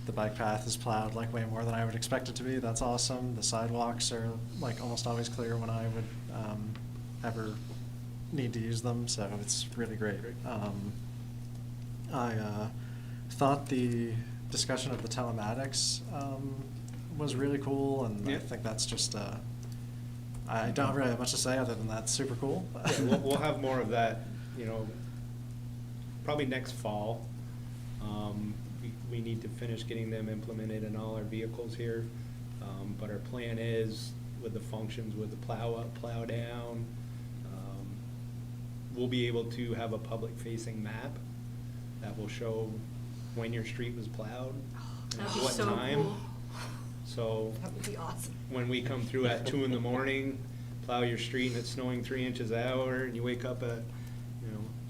the bike path is plowed like way more than I would expect it to be. That's awesome. The sidewalks are like almost always clear when I would ever need to use them, so it's really great. I thought the discussion of the telematics was really cool, and I Yeah. think that's just I don't really have much to say other than that's super cool. Yeah, we'll have more of that, probably next fall. We need to finish getting them implemented in all our vehicles here. But our plan is, with the functions, with the plow up, plow down, we'll be able to have a public-facing map that will show when your street was plowed, and That'd at be what so time. cool. So That would be awesome. when we come through at 2 in the morning, plow your street and it's snowing 3 inches an hour, and you wake up at,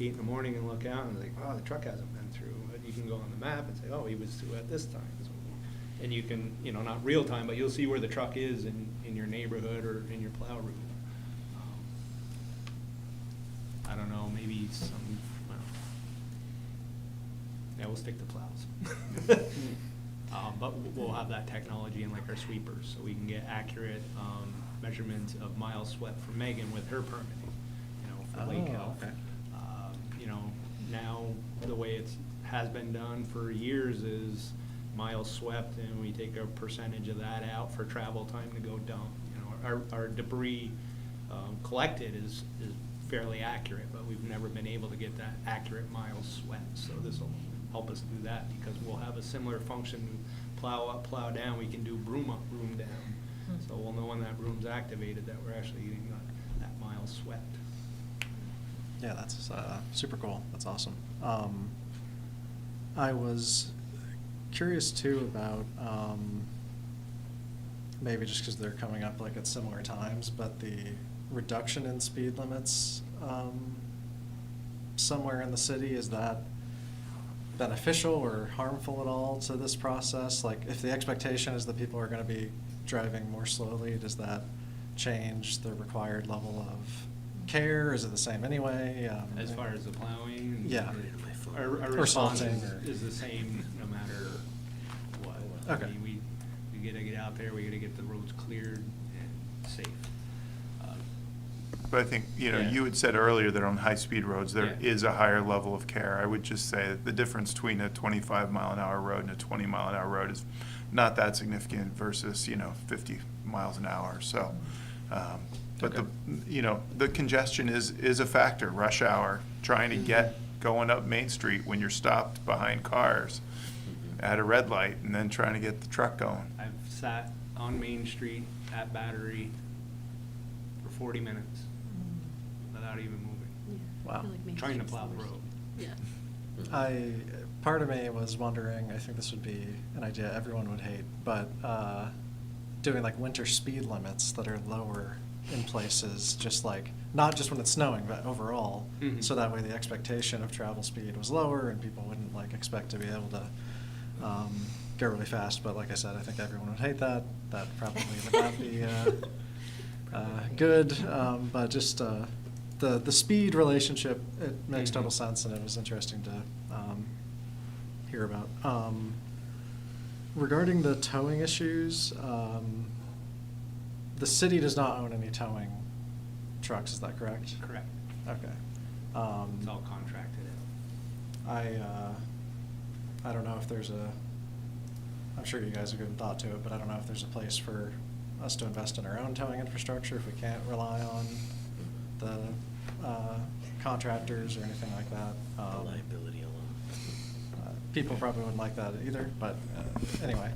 8 in the morning and look out and it's like, oh, the truck hasn't been through. But you can go on the map and say, oh, he was through at this time. So- And you can, not real time, but you'll see where the truck is in your neighborhood or in your plow route. I don't know, maybe well, yeah, we'll stick to plows. But we'll have that technology in like our sweepers, so we can get accurate measurements of miles swept from Megan with her permitting, for Lake Oh, Health. okay. Now, the way has been done for years is miles swept, and we take a percentage of that out for travel time to go dump. Our debris collected is fairly accurate, but we've never been able to get that accurate miles swept. So this will help us do that, because we'll have a similar function, plow up, plow down. We can do broom up, broom down. So we'll know when that broom's activated that we're actually getting that miles swept. Yeah, that's super cool. That's awesome. I was curious too about maybe just because they're coming up like at similar times, but the reduction in speed limits somewhere in the city, is that beneficial or harmful at all to this process? Like, if the expectation is that people are going to be driving more slowly, does that change the required level of care? Is it the same anyway? As far as the plowing? Yeah. Our Or response salting, or- is the same no matter what. Okay. I mean, we gotta get out there, we gotta get the roads cleared and safe. But I think, Yeah. you had said earlier that on high-speed roads, there Yeah. is a higher level of care. I would just say that the difference between a 25-mile-an-hour road and a 20-mile-an-hour road is not that significant versus, 50 miles an hour. So, but Okay. the congestion is a factor. Rush hour, trying to get going up Main Street when you're stopped behind cars at a red light, and then trying to get the truck going. I've sat on Main Street at Battery for 40 minutes without even moving, Yeah, I Wow. feel like Main trying to Street's plow the worst. road. Yeah. Part of me was wondering, I think this would be an idea everyone would hate, but doing like winter speed limits that are lower in places, just like, not just when it's snowing, but overall. Mhm. So that way the expectation of travel speed was lower and people wouldn't like expect to be able to go really fast. But like I said, I think everyone would hate that. That probably would not be good. But just the speed relationship, it makes total Mhm. sense, and it was interesting to hear about. Regarding the towing issues, the city does not own any towing trucks, is that correct? Correct. Okay. It's all contracted out. I don't know if there's I'm sure you guys have given thought to it, but I don't know if there's a place for us to invest in our own towing infrastructure if we can't rely on the contractors or anything like that. Liability alone. People probably wouldn't like that either, but anyway.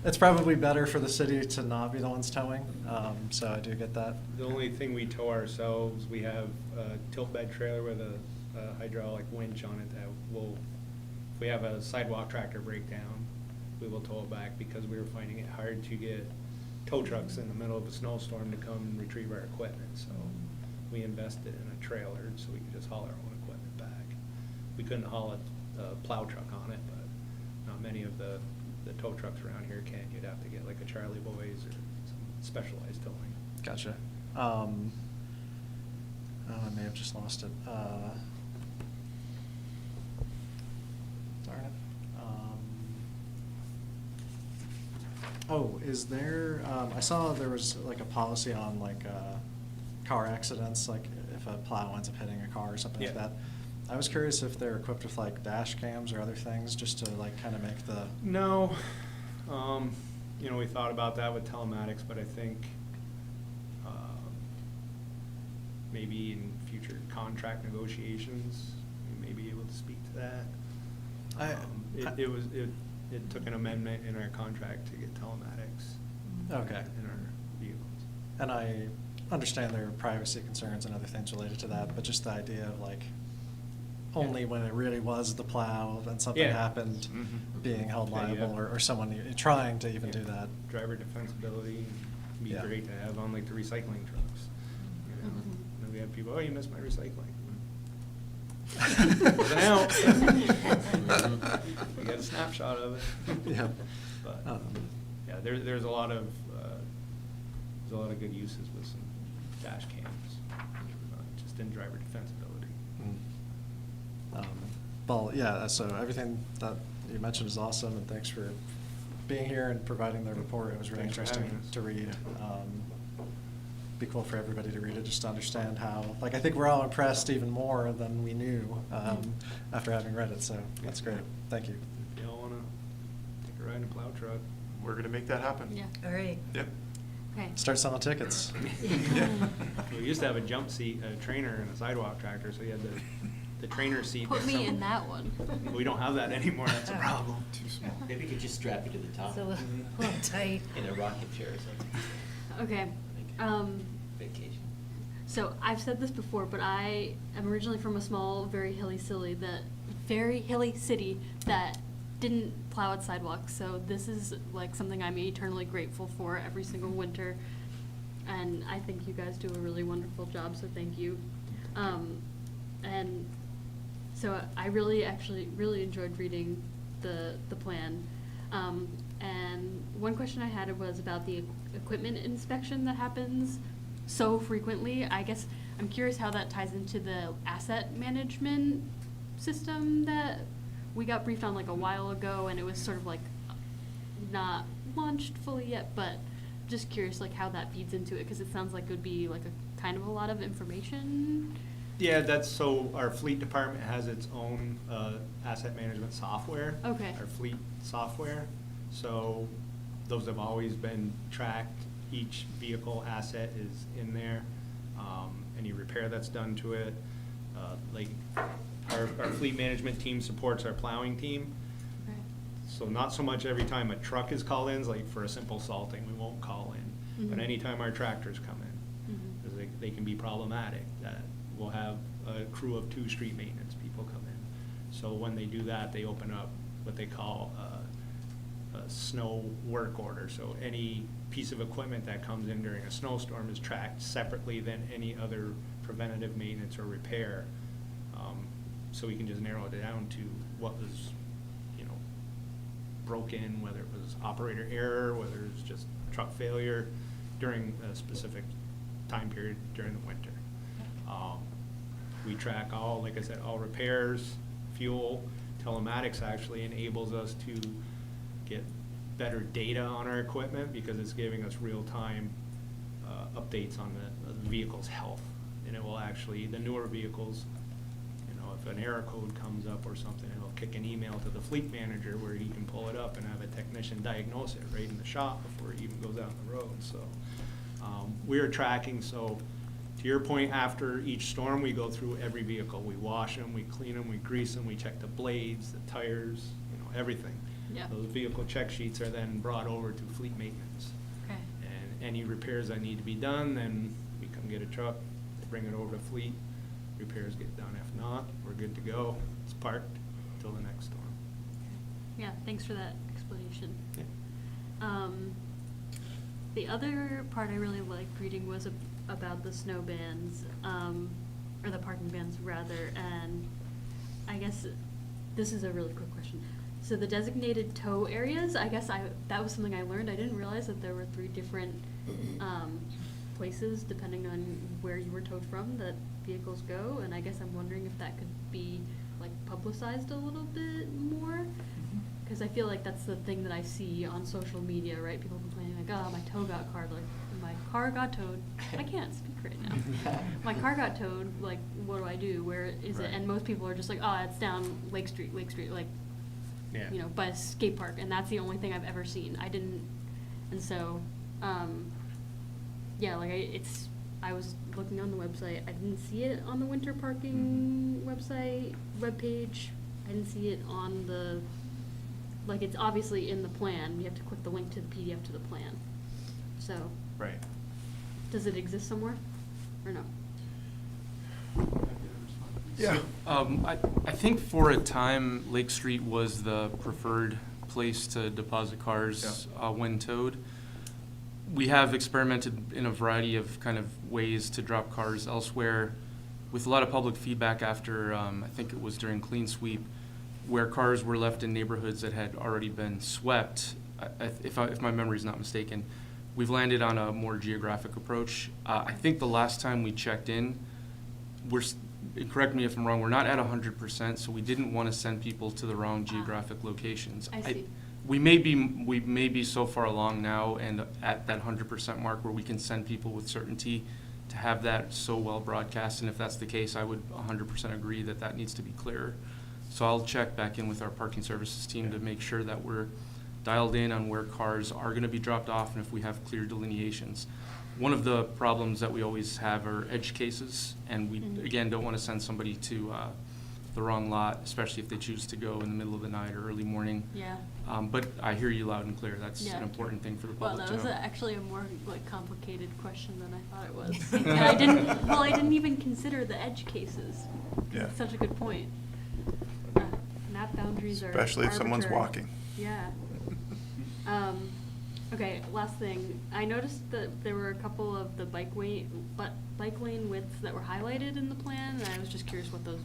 It's probably better for the city to not be the ones towing, so I do get that. The only thing we tow ourselves, we have a tilt bed trailer with a hydraulic winch on it that will, if we have a sidewalk tractor breakdown, we will tow it back because we were finding it hard to get tow trucks in the middle of a snowstorm to come and retrieve our equipment. So we invested in a trailer so we could just haul our own equipment back. We couldn't haul a plow truck on it, but not many of the tow trucks around here can. You'd have to get like a Charlie Boys or some specialized towing. Gotcha. Oh, I may have just lost it. Darn it. Oh, is there, I saw there was like a policy on like car accidents, like if a plow ends up hitting a car or something like Yeah. that. I was curious if they're equipped with like dash cams or other things, just to like kind of make the. No, you know, we thought about that with telematics, but I think maybe in future contract negotiations, we may be able to speak to that. It took an amendment in our contract to get telematics. Okay. In our vehicles. And I understand there are privacy concerns and other things related to that, but just the idea of like, only when it really was the plow and something Yeah. happened, Mhm. being held Yeah, you liable, have- or someone trying to even do Yeah. that. Driver defensibility, and be Yeah. great to have on like the recycling trucks. You know? Mhm. And we have people, oh, you missed my recycling. Wasn't out. We got a snapshot of it. Yeah. But, Um, yeah, there's a lot of good uses with some dash cams, just in driver defensibility. Well, yeah, so everything that you mentioned is awesome, and thanks for being here and providing the report. It was really Thanks for interesting having us. to read. Be cool for everybody to read it, just to understand how, like, I think we're all impressed even more than we knew after having read it, so that's great. Thank you. If y'all wanna take a ride in a plow truck. We're gonna make that happen. Yeah. All right. Yep. Okay. Start selling tickets. We used to have a jump seat, a trainer and a sidewalk tractor, so you had the trainer seat. Put that me some- in that one. We don't have that anymore, that's a problem. Too small. Maybe we could just strap you to the top It's a little tight. in a rocking chair or something. Okay. Vacation. So I've said this before, but I am originally from a small, very hilly city that didn't plow its sidewalks. So this is like something I'm eternally grateful for every single winter. And I think you guys do a really wonderful job, so thank you. And so I really enjoyed reading the plan. And one question I had was about the equipment inspection that happens so frequently. I guess I'm curious how that ties into the asset management system that we got briefed on like a while ago, and it was sort of like not launched fully yet, but just curious like how that feeds into it, because it sounds like it would be like a kind of a lot of information. Yeah, that's, so our fleet department has its own asset management software. Okay. Our fleet software. So those have always been tracked. Each vehicle asset is in there. Any repair that's done to it. Like our fleet management team supports our plowing team. Okay. So not so much every time a truck is called in, like for a simple salting, we won't call in. But Mhm. anytime our tractors come in, Mhm. 'cause they can be problematic, that we'll have a crew of 2 street maintenance people come in. So when they do that, they open up what they call a snow work order. So any piece of equipment that comes in during a snowstorm is tracked separately than any other preventative maintenance or repair. So we can just narrow it down to what was, broken, whether it was operator error, whether it was just truck failure during a specific time period during the winter. We track all, like I said, all repairs, fuel. Telematics actually enables us to get better data on our equipment because it's giving us real-time updates on the vehicle's health. And it will actually, the newer vehicles, if an error code comes up or something, it'll kick an email to the fleet manager where he can pull it up and have a technician diagnose it right in the shop before it even goes out on the road. So we are tracking. So to your point, after each storm, we go through every vehicle. We wash them, we clean them, we grease them, we check the blades, the tires, everything. Yeah. Those vehicle check sheets are then brought over to fleet maintenance. Okay. And any repairs that need to be done, then we come get a truck, bring it over to fleet, repairs get done. If not, we're good to go. It's parked till the next storm. Yeah, thanks for that explanation. Yeah. The other part I really liked reading was about the snow bans, or the parking bans rather, and I guess this is a really quick question. So the designated tow areas, I guess that was something I learned. I didn't realize that there were 3 different places depending on where you were towed from that vehicles go, and I guess I'm wondering if that could be like publicized a little bit more, because I feel like that's the thing that I see on social media, right? People complaining like, oh, my tow got carded, like my car got towed. I can't speak right now. My car got towed, like what do I do? Where is it? And most people are just like, oh, it's down Lake Street, like, Yeah. by a skate park, and that's the only thing I've ever seen. I didn't, and so, yeah, like I was looking on the website. I didn't see it on the winter parking webpage. I didn't see it on the, like, it's obviously in the plan. You have to click the link to the PDF to the plan. So, Right. does it exist somewhere, or no? Yeah. I think for a time, Lake Street was the preferred place to deposit cars when towed. We have experimented in a variety of kind of ways to drop cars elsewhere, with a lot of public feedback after, I think it was during Clean Sweep, where cars were left in neighborhoods that had already been swept. If my memory is not mistaken, we've landed on a more geographic approach. I think the last time we checked in, correct me if I'm wrong, we're not at 100%, so we didn't want to send people to the wrong geographic locations. I see. We may be so far along now and at that 100% mark where we can send people with certainty to have that so well broadcast, and if that's the case, I would 100% agree that that needs to be clearer. So I'll check back in with our parking services team to make sure that we're dialed in on where cars are going to be dropped off and if we have clear delineations. One of the problems that we always have are edge cases, and we, again, don't want to send somebody to the wrong lot, especially if they choose to go in the middle of the night or early morning. Yeah. But I hear you loud and clear. That's Yeah. an important thing for the Well, public that to was know. actually a more like complicated question than I thought it was. And I didn't even consider the edge cases. Yeah. It's such a good point. Map boundaries are Especially if someone's arbitrary. walking. Yeah. Okay, last thing. I noticed that there were a couple of the bike lane widths that were highlighted in the plan, and I was just curious what those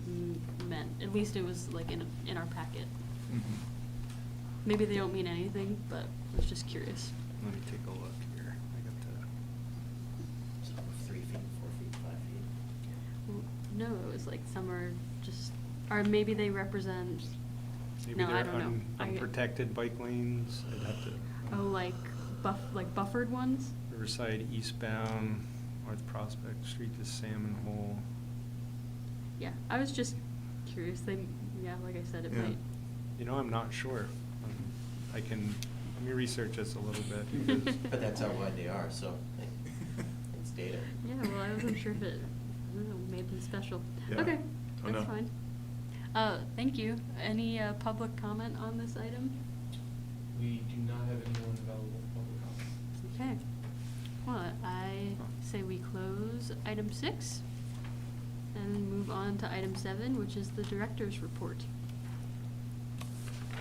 meant. At least it was like in our packet. Maybe they don't mean anything, but I was just curious. Let me take a look here. I got the. 3 feet, 4 feet, 5 feet. Well, no, it was like some are just, or maybe they represent. Maybe No, I they're don't know. unprotected bike lanes. I'd have to. Oh, like buffered ones? Riverside eastbound, North Prospect Street to Salmon Hole. Yeah, I was just curious. Yeah, like I said, it Yeah. might. I'm not sure. Let me research this a little bit. because- But that's how wide they are, so it's data. Yeah, well, I wasn't sure if it, I don't know, made them special. Yeah. Okay, Oh, that's no. fine. Thank you. Any public comment on this item? We do not have anyone available for public comment. Okay. Well, I say we close item 6 and move on to item 7, which is the director's report.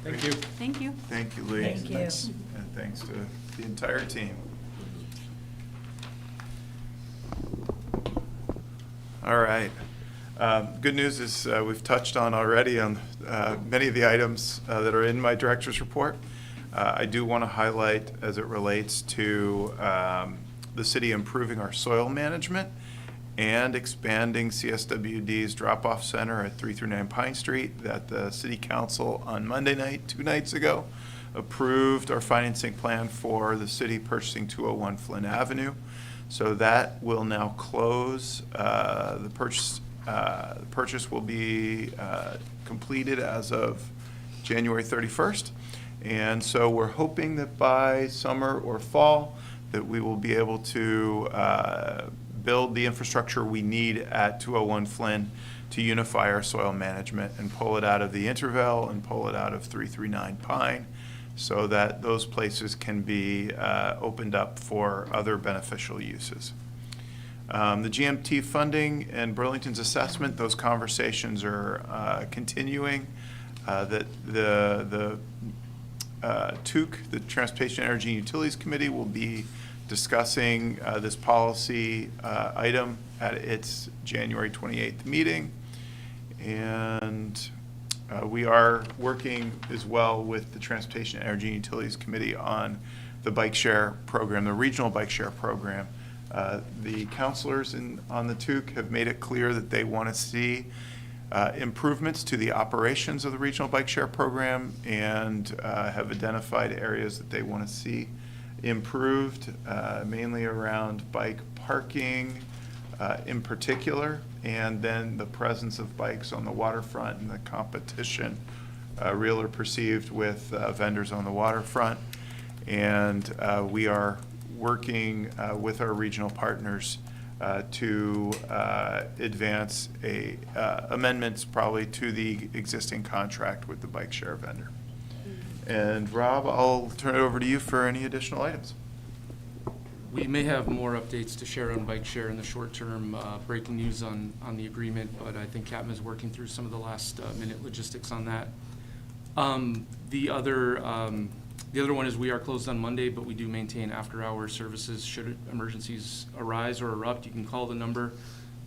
Thank you. Thank you. Thank you, Lee. Thank you. And thanks to the entire team. All right. Good news is we've touched on already on many of the items that are in my director's report. I do want to highlight as it relates to the city improving our soil management and expanding CSWD's drop-off center at 3 through 9 Pine Street that the city council on Monday night, 2 nights ago, approved our financing plan for the city purchasing 201 Flynn Avenue. So that will now close. The purchase the purchase will be completed as of January 31st. And so we're hoping that by summer or fall, that we will be able to build the infrastructure we need at 201 Flynn to unify our soil management and pull it out of the Intervale and pull it out of 339 Pine, so that those places can be opened up for other beneficial uses. The GMT funding and Burlington's assessment, those conversations are continuing. That the TUC, the Transportation, Energy, and Utilities Committee, will be discussing this policy item at its January 28th meeting. And we are working as well with the Transportation, Energy, and Utilities Committee on the bike share program, the regional bike share program. The counselors on the TUC have made it clear that they want to see improvements to the operations of the regional bike share program, and have identified areas that they want to see improved, mainly around bike parking in particular, and then the presence of bikes on the waterfront and the competition, real or perceived, with vendors on the waterfront. And we are working with our regional partners to advance amendments probably to the existing contract with the bike share vendor. And Rob, I'll turn it over to you for any additional items. We may have more updates to share on bike share in the short term, breaking news on the agreement, but I think Captain is working through some of the last minute logistics on that. The other one is we are closed on Monday, but we do maintain after-hour services should emergencies arise or erupt. You can call the number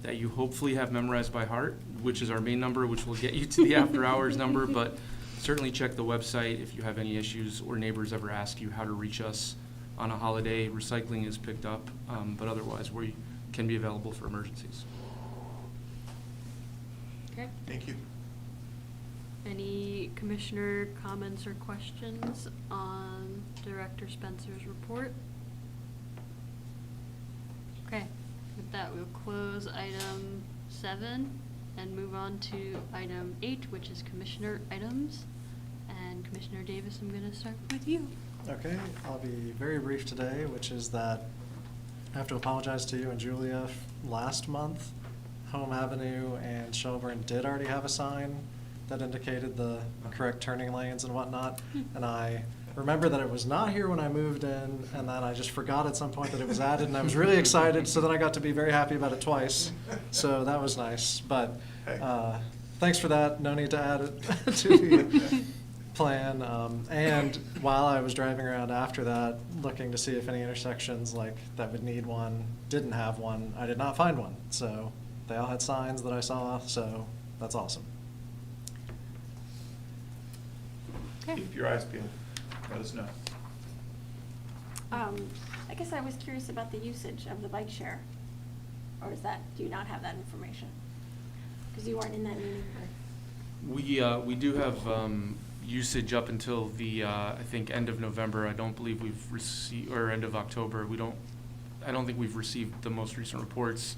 that you hopefully have memorized by heart, which is our main number, which will get you to the after-hours number, but certainly check the website if you have any issues or neighbors ever ask you how to reach us on a holiday. Recycling is picked up, but otherwise we can be available for emergencies. Okay. Thank you. Any commissioner comments or questions on Director Spencer's report? Okay, with that, we'll close item 7 and move on to item 8, which is commissioner items. And Commissioner Davis, I'm going to start with you. Okay, I'll be very brief today, which is that I have to apologize to you and Julia. Last month, Home Avenue and Shelburne did already have a sign that indicated the correct turning lanes and whatnot. And I remember that it was not here when I moved in, and then I just forgot at some point that it was added, and I was really excited, so then I got to be very happy about it twice. So that was nice, but thanks for that. No need to add it to the plan. And while I was driving around after that, looking to see if any intersections like that would need one didn't have one, I did not find one. So they all had signs that I saw, so that's awesome. Okay. Keep your eyes peeled. Let us know. I guess I was curious about the usage of the bike share. Or do you not have that information? Because you weren't in that meeting. We do have usage up until the I think end of November. I don't believe we've received, or end of October. I don't think we've received the most recent reports.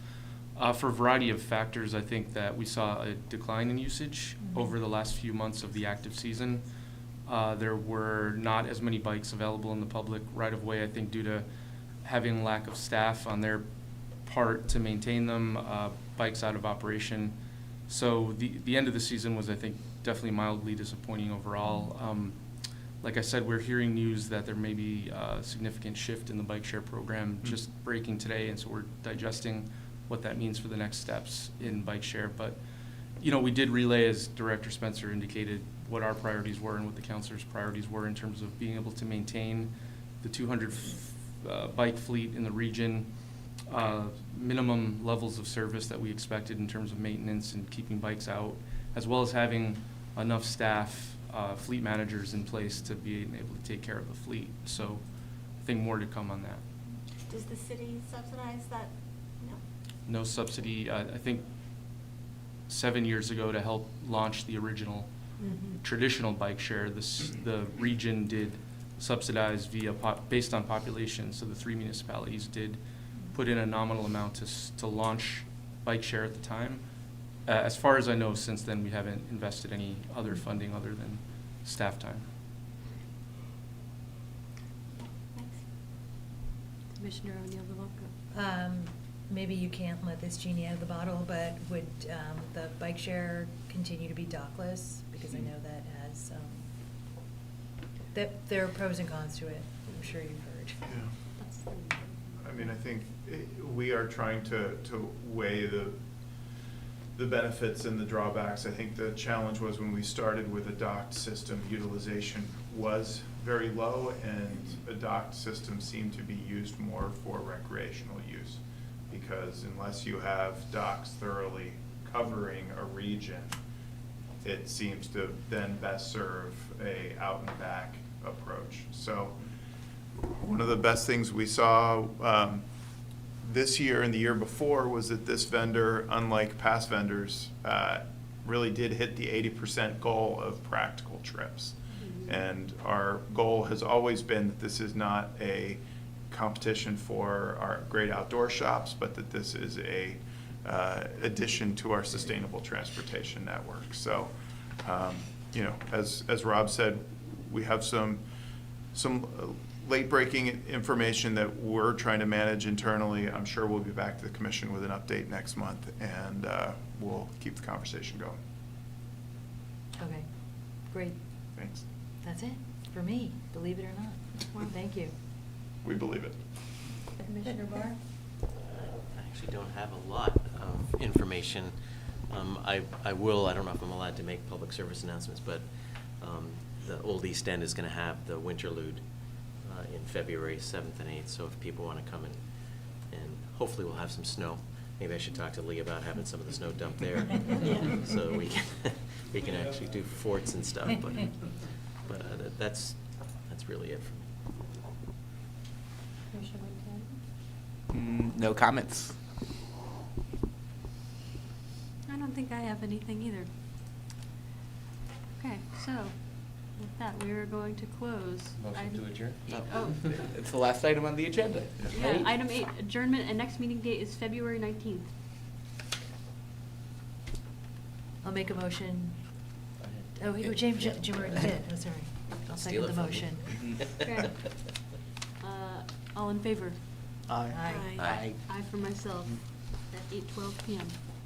For a variety of factors, I think that we saw a decline in usage over the last few months of the active season. There were not as many bikes available in the public right of way, I think, due to having lack of staff on their part to maintain them, bikes out of operation. So the end of the season was, I think, definitely mildly disappointing overall. Like I said, we're hearing news that there may be a significant shift in the bike share program just breaking today, and so we're digesting what that means for the next steps in bike share. But, we did relay, as Director Spencer indicated, what our priorities were and what the counselor's priorities were in terms of being able to maintain the 200 bike fleet in the region, minimum levels of service that we expected in terms of maintenance and keeping bikes out, as well as having enough staff, fleet managers in place to be able to take care of the fleet. So I think more to come on that. Does the city subsidize that? No. No subsidy. I think 7 years ago, to help launch the original traditional bike share, the region did subsidize based on population. So the 3 municipalities did put in a nominal amount to launch bike share at the time. as far as I know, since then, we haven't invested any other funding other than staff time. Commissioner O'Neill Devalco. Maybe you can't let this genie out of the bottle, but would the bike share continue to be dockless? Because I know that has, that there are pros and cons to it, I'm sure you've heard. Yeah. I mean, I think we are trying to weigh the benefits and the drawbacks. I think the challenge was when we started with a docked system, utilization was very low, and a docked system seemed to be used more for recreational use. Because unless you have docks thoroughly covering a region, it seems to then best serve a out and back approach. So one of the best things we saw this year and the year before was that this vendor, unlike past vendors, really did hit the 80% goal of practical trips. And our goal has always been that this is not a competition for our great outdoor shops, but that this is a addition to our sustainable transportation network. So, you know, as Rob said, we have some late-breaking information that we're trying to manage internally. I'm sure we'll be back to the commission with an update next month, and we'll keep the conversation going. Okay, great. Thanks. That's it for me, believe it or not. Well, thank you. We believe it. Commissioner Barr? I actually don't have a lot of information. I will, I don't know if I'm allowed to make public service announcements, but the Old East End is going to have the Winterlude in February 7th and 8th, so if people want to come and hopefully we'll have some snow. Maybe I should talk to Lee about having some of the snow dumped there, so we can actually do forts and stuff, but that's really it for me. Commissioner Montana? No comments. I don't think I have anything either. Okay, so with that, we are going to close. Motion to adjourn? Oh, It's the last item on the agenda. yeah, right? item 8, adjournment, and next meeting date is February 19th. I'll make a motion. Oh, Jim already did, oh, sorry. I'll Steal second the it from me. motion. Okay. All in favor? Aye. Aye. Aye. Aye for myself at 8:12 PM.